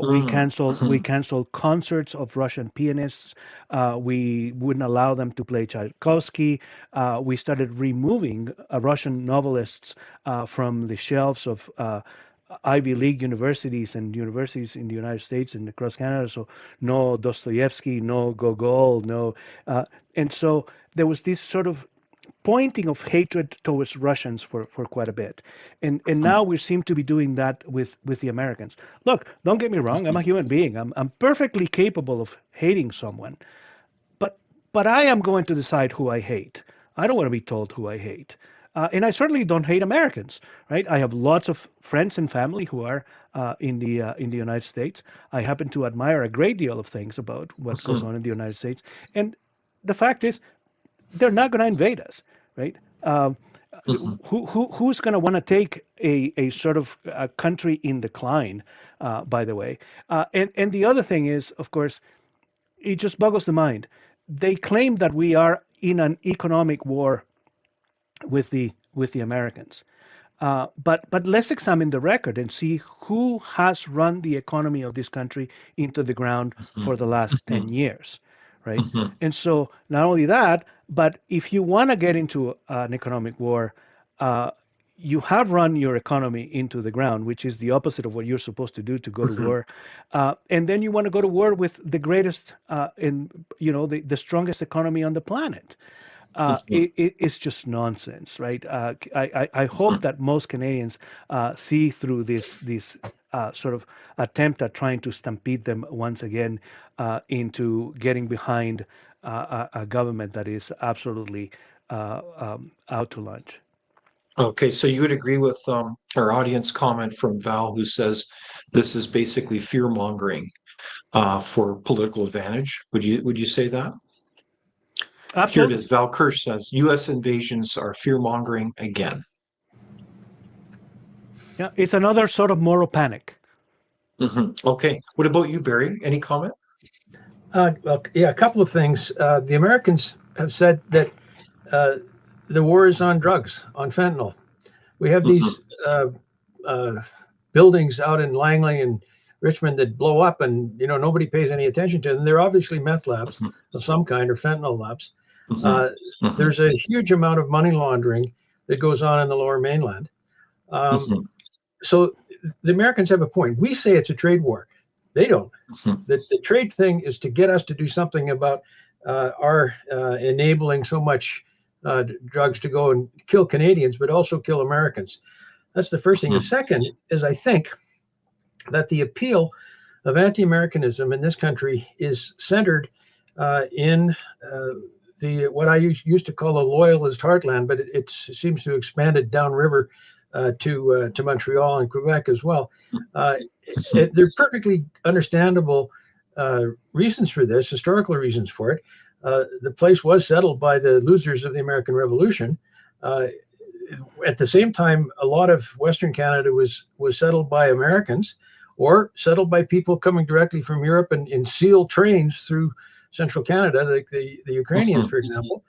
We canceled concerts of Russian pianists. We wouldn't allow them to play Tchaikovsky. We started removing Russian novelists from the shelves of Ivy League universities and universities in the United States and across Canada. So no Dostoevsky, no Gogol, no, and so there was this sort of pointing of hatred towards Russians for quite a bit. And now we seem to be doing that with the Americans. Look, don't get me wrong, I'm a human being. I'm perfectly capable of hating someone. But I am going to decide who I hate. I don't want to be told who I hate. And I certainly don't hate Americans, right? I have lots of friends and family who are in the United States. I happen to admire a great deal of things about what goes on in the United States. And the fact is, they're not going to invade us, right? Who's going to want to take a sort of a country in decline, by the way? And the other thing is, of course, it just boggles the mind. They claim that we are in an economic war with the Americans. But let's examine the record and see who has run the economy of this country into the ground for the last 10 years, right? And so not only that, but if you want to get into an economic war, you have run your economy into the ground, which is the opposite of what you're supposed to do to go to war. And then you want to go to war with the greatest the strongest economy on the planet. It's just nonsense, right? I hope that most Canadians see through this sort of attempt at trying to stampede them once again into getting behind a government that is absolutely out to lunch. Okay, so you would agree with our audience comment from Val, who says this is basically fear mongering for political advantage. Would you say that? Here it Absolutely. is. Val Kirsch says U.S. invasions are fear mongering again. Yeah, it's another sort of moral panic. Okay. What about you, Barry? Any comment? Well, yeah, a couple of things. The Americans have said that the war is on drugs, on fentanyl. We have these buildings out in Langley and Richmond that blow up, and nobody pays any attention to them. They're obviously meth labs of some kind or fentanyl labs. There's a huge amount of money laundering that goes on in the Lower Mainland. So the Americans have a point. We say it's a trade war. They don't. The trade thing is to get us to do something about our enabling so much drugs to go and kill Canadians, but also kill Americans. That's the first thing. The second is, I think, that the appeal of anti-Americanism in this country is centered in the what I used to call a loyalist heartland, but it seems to have expanded downriver to Montreal and Quebec as well. There are perfectly understandable reasons for this, historical reasons for it. The place was settled by the losers of the American Revolution. At the same time, a lot of Western Canada was settled by Americans or settled by people coming directly from Europe and in sealed trains through central Canada, like the Ukrainians, for example.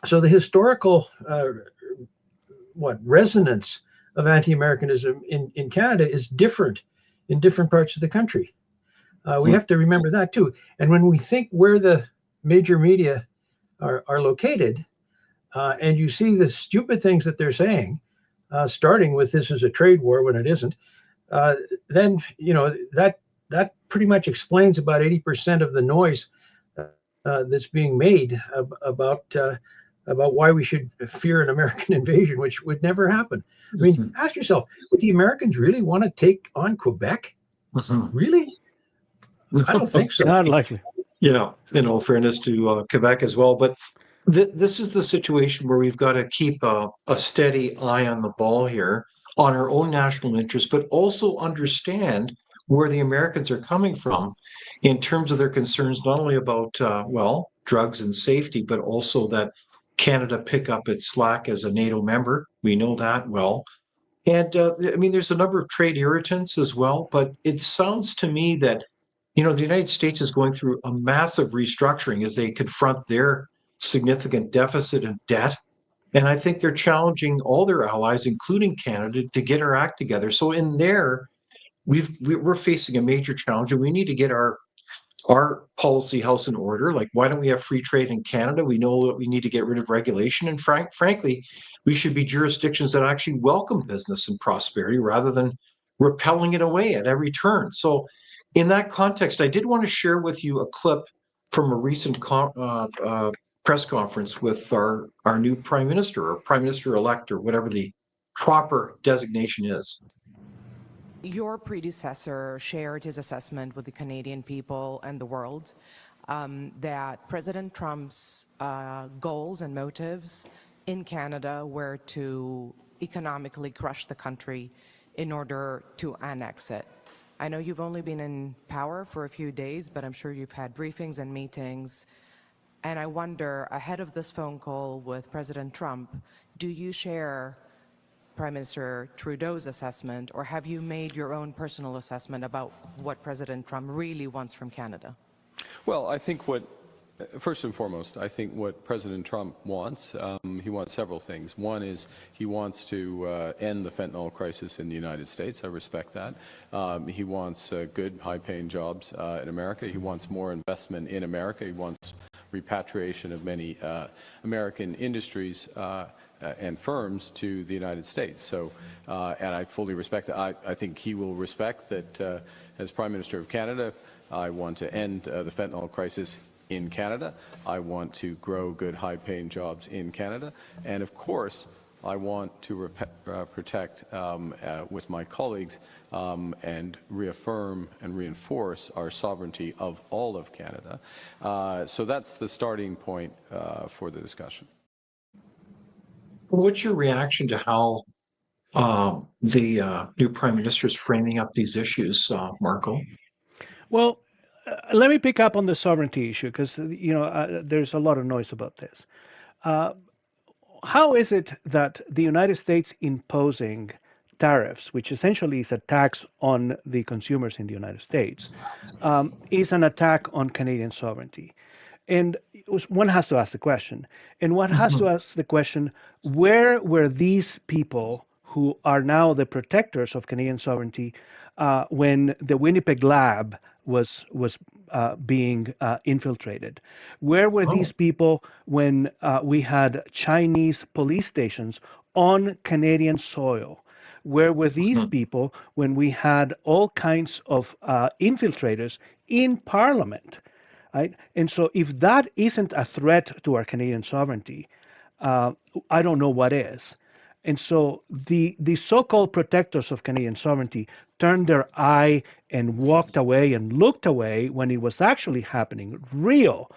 So the historical resonance of anti-Americanism in Canada is different in different parts of the country. We have to remember that too. And when we think where the major media are located, and you see the stupid things that they're saying, starting with this is a trade war when it isn't, then that pretty much explains about 80% of the noise that's being made about why we should fear an American invasion, which would never happen. I mean, ask yourself, would the Americans really want to take on Quebec? Really? I don't think so. Not likely. Yeah, in all fairness to Quebec as well. But this is the situation where we've got to keep a steady eye on the ball here on our own national interest, but also understand where the Americans are coming from in terms of their concerns, not only about, drugs and safety, but also that Canada pick up its slack as a NATO member. We know that well. And there's a number of trade irritants as well, but it sounds to me that, the United States is going through a massive restructuring as they confront their significant deficit and debt. And I think they're challenging all their allies, including Canada, to get our act together. So in there, we're facing a major challenge, and we need to get our policy house in order. Like, why don't we have free trade in Canada? We know that we need to get rid of regulation. And frankly, we should be jurisdictions that actually welcome business and prosperity rather than repelling it away at every turn. So in that context, I did want to share with you a clip from a recent press conference with our new prime minister or prime minister-elect or whatever the proper designation is. Your predecessor shared his assessment with the Canadian people and the world that President Trump's goals and motives in Canada were to economically crush the country in order to annex it. I know you've only been in power for a few days, but I'm sure you've had briefings and meetings. And I wonder, ahead of this phone call with President Trump, do you share Prime Minister Trudeau's assessment, or have you made your own personal assessment about what President Trump really wants from Canada? Well, I think first and foremost, I think what President Trump wants, he wants several things. One is he wants to end the fentanyl crisis in the United States. I respect that. He wants good, high-paying jobs in America. He wants more investment in America. He wants repatriation of many American industries and firms to the United States. So, and I fully respect that. I think he will respect that as Prime Minister of Canada, I want to end the fentanyl crisis in Canada. I want to grow good, high-paying jobs in Canada. And of course, I want to protect with my colleagues and reaffirm and reinforce our sovereignty of all of Canada. So that's the starting point for the discussion. What's your reaction to how the new Prime Minister is framing up these issues, Marco? Well, let me pick up on the sovereignty issue because there's a lot of noise about this. How is it that the United States imposing tariffs, which essentially is a tax on the consumers in the United States, is an attack on Canadian sovereignty? And one has to ask the question. And one has to ask the question, where were these people who are now the protectors of Canadian sovereignty when the Winnipeg lab was being infiltrated? Where were these people when we had Chinese police stations on Canadian soil? Where were these people when we had all kinds of infiltrators in Parliament? Right? And so if that isn't a threat to our Canadian sovereignty, I don't know what is. And so the so-called protectors of Canadian sovereignty turned their eye and walked away and looked away when it was actually happening, real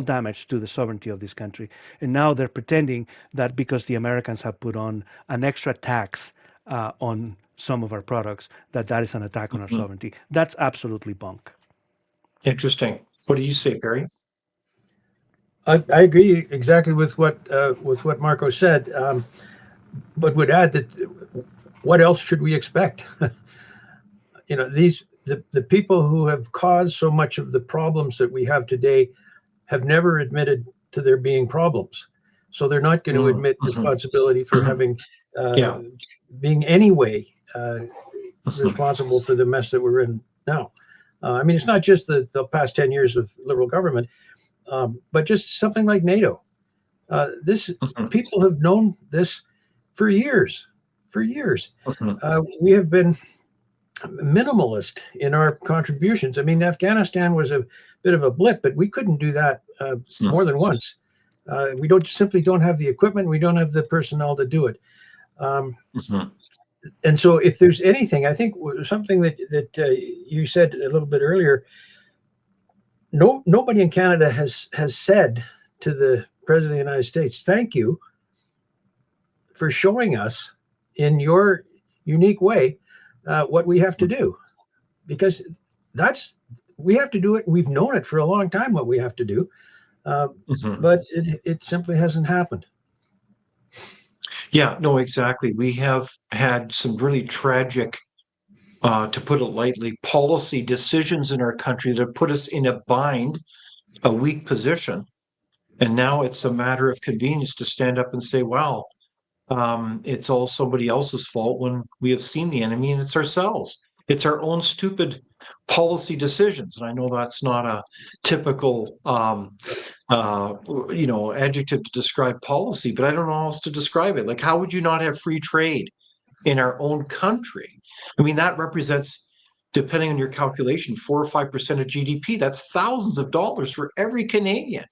damage to the sovereignty of this country. And now they're pretending that because the Americans have put on an extra tax on some of our products, that is an attack on our sovereignty. That's absolutely bunk. Interesting. What do you say, Barry? I agree exactly with what Marco said, but would add that what else should we expect? The people who have caused so much of the problems that we have today have never admitted to there being problems, so they're not going to admit responsibility for having being anyway responsible for the mess that we're in now. I mean, it's not just the past 10 years of Liberal government, but just something like NATO. People have known this for years. We have been minimalist in our contributions. I mean, Afghanistan was a bit of a blip, but we couldn't do that more than once. We simply don't have the equipment. We don't have the personnel to do it. And so if there's anything, I think something that you said a little bit earlier, nobody in Canada has said to the President of the United States, thank you for showing us in your unique way what we have to do, because we have to do it. We've known it for a long time what we have to do, but it simply hasn't happened. Yeah, no, exactly. We have had some really tragic, to put it lightly, policy decisions in our country that have put us in a bind, a weak position. And now it's a matter of convenience to stand up and say, wow, it's all somebody else's fault when we have seen the enemy, and it's ourselves. It's our own stupid policy decisions. And I know that's not a typical adjective to describe policy, but I don't know how else to describe it. Like, how would you not have free trade in our own country? I mean, that represents, depending on your calculation, 4 or 5% of GDP. That's thousands of dollars for every Canadian.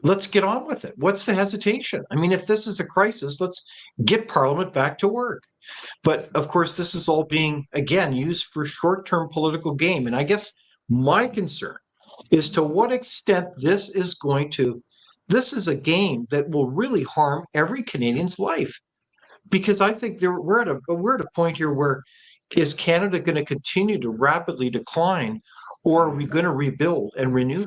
Let's get on with it. What's the hesitation? I mean, if this is a crisis, let's get Parliament back to work. But of course, this is all being, again, used for short-term political game. And I guess my concern is to what extent this is a game that will really harm every Canadian's life. Because I think we're at a point here where, is Canada going to continue to rapidly decline, or are we going to rebuild and renew?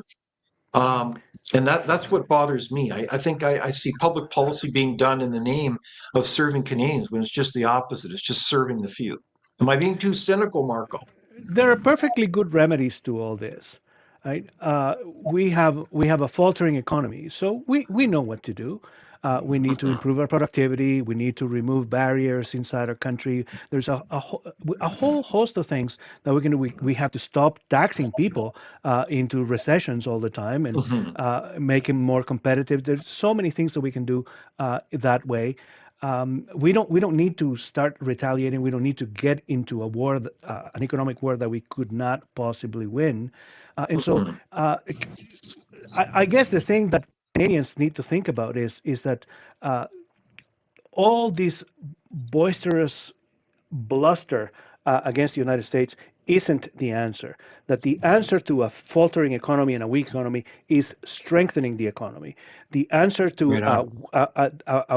And that's what bothers me. I think I see public policy being done in the name of serving Canadians when it's just the opposite. It's just serving the few. Am I being too cynical, Marco? There are perfectly good remedies to all this. Right? We have a faltering economy, so we know what to do. We need to improve our productivity. We need to remove barriers inside our country. There's a whole host of things that we can do. We have to stop taxing people into recessions all the time and make them more competitive. There's so many things that we can do that way. We don't need to start retaliating. We don't need to get into a war, an economic war that we could not possibly win. And so I guess the thing that Canadians need to think about is that all this boisterous bluster against the United States isn't the answer. That the answer to a faltering economy and a weak economy is strengthening the economy. The answer to Right on.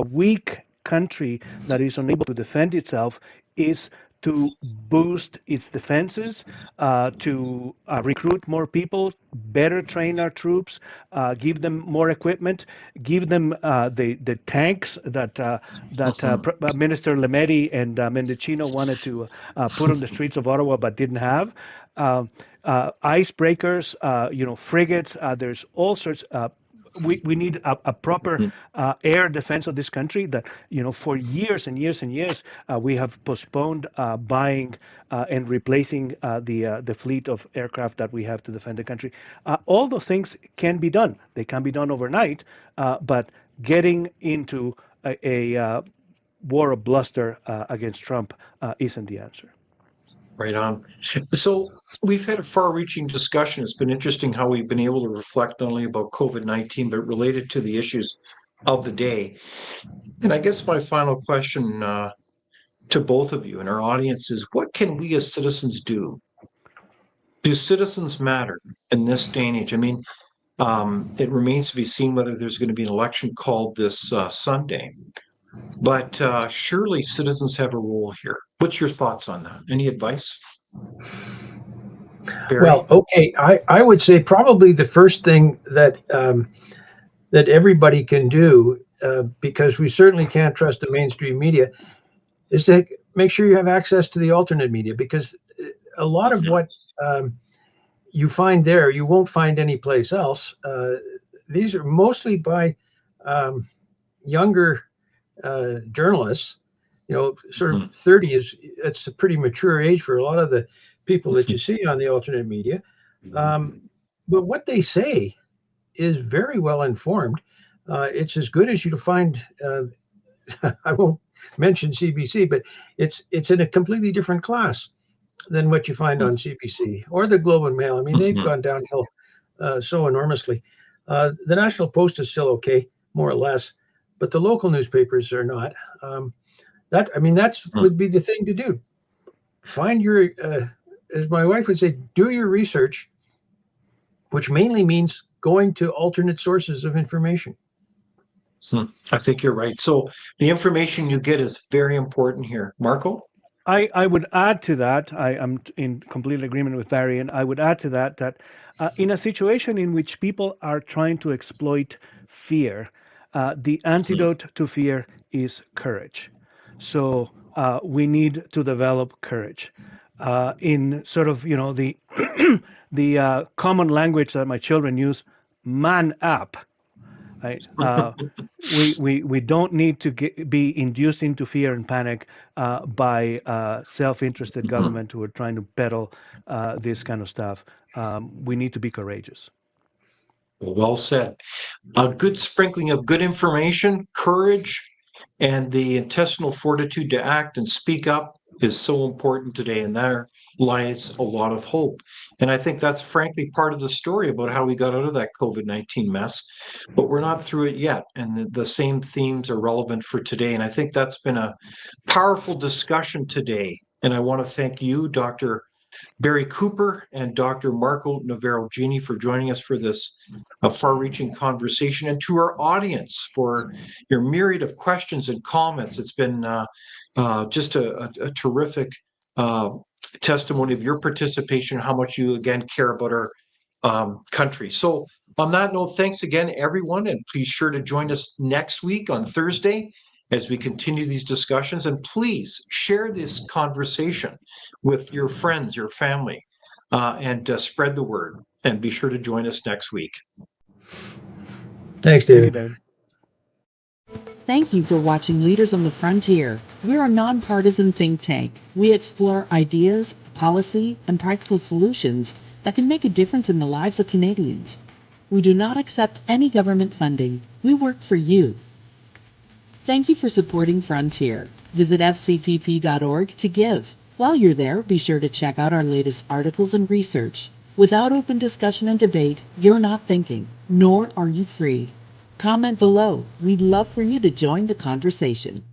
a weak country that is unable to defend itself is to boost its defenses, to recruit more people, better train our troops, give them more equipment, give them the tanks that Minister Lemedi and Mendicino wanted to put on the streets of Ottawa but didn't have. Icebreakers, frigates. There's all sorts. We need a proper air defense of this country that, for years and years and years, we have postponed buying and replacing the fleet of aircraft that we have to defend the country. All those things can be done. They can be done overnight, but getting into a war of bluster against Trump isn't the answer. Right on. So we've had a far-reaching discussion. It's been interesting how we've been able to reflect not only about COVID-19, but related to the issues of the day. And I guess my final question to both of you and our audience is, what can we as citizens do? Do citizens matter in this day and age? I mean, it remains to be seen whether there's going to be an election called this Sunday. But surely citizens have a role here. What's your thoughts on that? Any advice? Barry? Well, okay, I would say probably the first thing that that everybody can do, because we certainly can't trust the mainstream media, is to make sure you have access to the alternate media, because a lot of what you find there, you won't find anyplace else. These are mostly by younger journalists. Sort of 30 it's a pretty mature age for a lot of the people that you see on the alternate media. But what they say is very well informed. It's as good as you'll find. I won't mention CBC, but it's in a completely different class than what you find on CBC or the Globe and Mail. I mean, they've gone downhill so enormously. The National Post is still okay, more or less, but the local newspapers are not. That's would be the thing to do. Find your, as my wife would say, do your research, which mainly means going to alternate sources of information. I think you're right. So the information you get is very important here. Marco? I would add to that, I am in complete agreement with Barry, and I would add to that in a situation in which people are trying to exploit fear, the antidote to fear is courage. So we need to develop courage. In sort of, the the common language that my children use, man up. Right? We don't need to be induced into fear and panic by self-interested government who are trying to peddle this kind of stuff. We need to be courageous. Well said. A good sprinkling of good information, courage, and the intestinal fortitude to act and speak up is so important today. And there lies a lot of hope. And I think that's frankly part of the story about how we got out of that COVID-19 mess. But we're not through it yet. And the same themes are relevant for today. And I think that's been a powerful discussion today. And I want to thank you, Dr. Barry Cooper and Dr. Marco Navarro-Genie, for joining us for this far-reaching conversation, and to our audience for your myriad of questions and comments. It's been just a terrific testimony of your participation, how much you again care about our country. So on that note, thanks again, everyone, and please sure to join us next week on Thursday as we continue these discussions. And please share this conversation with your friends, your family, and spread the word. And be sure to join us next week. Thanks, David. Thank you for watching Leaders on the Frontier. We're a nonpartisan think tank. We explore ideas, policy, and practical solutions that can make a difference in the lives of Canadians. We do not accept any government funding. We work for you. Thank you for supporting Frontier. Visit fcpp.org to give. While you're there, be sure to check out our latest articles and research. Without open discussion and debate, you're not thinking, nor are you free. Comment below. We'd love for you to join the conversation.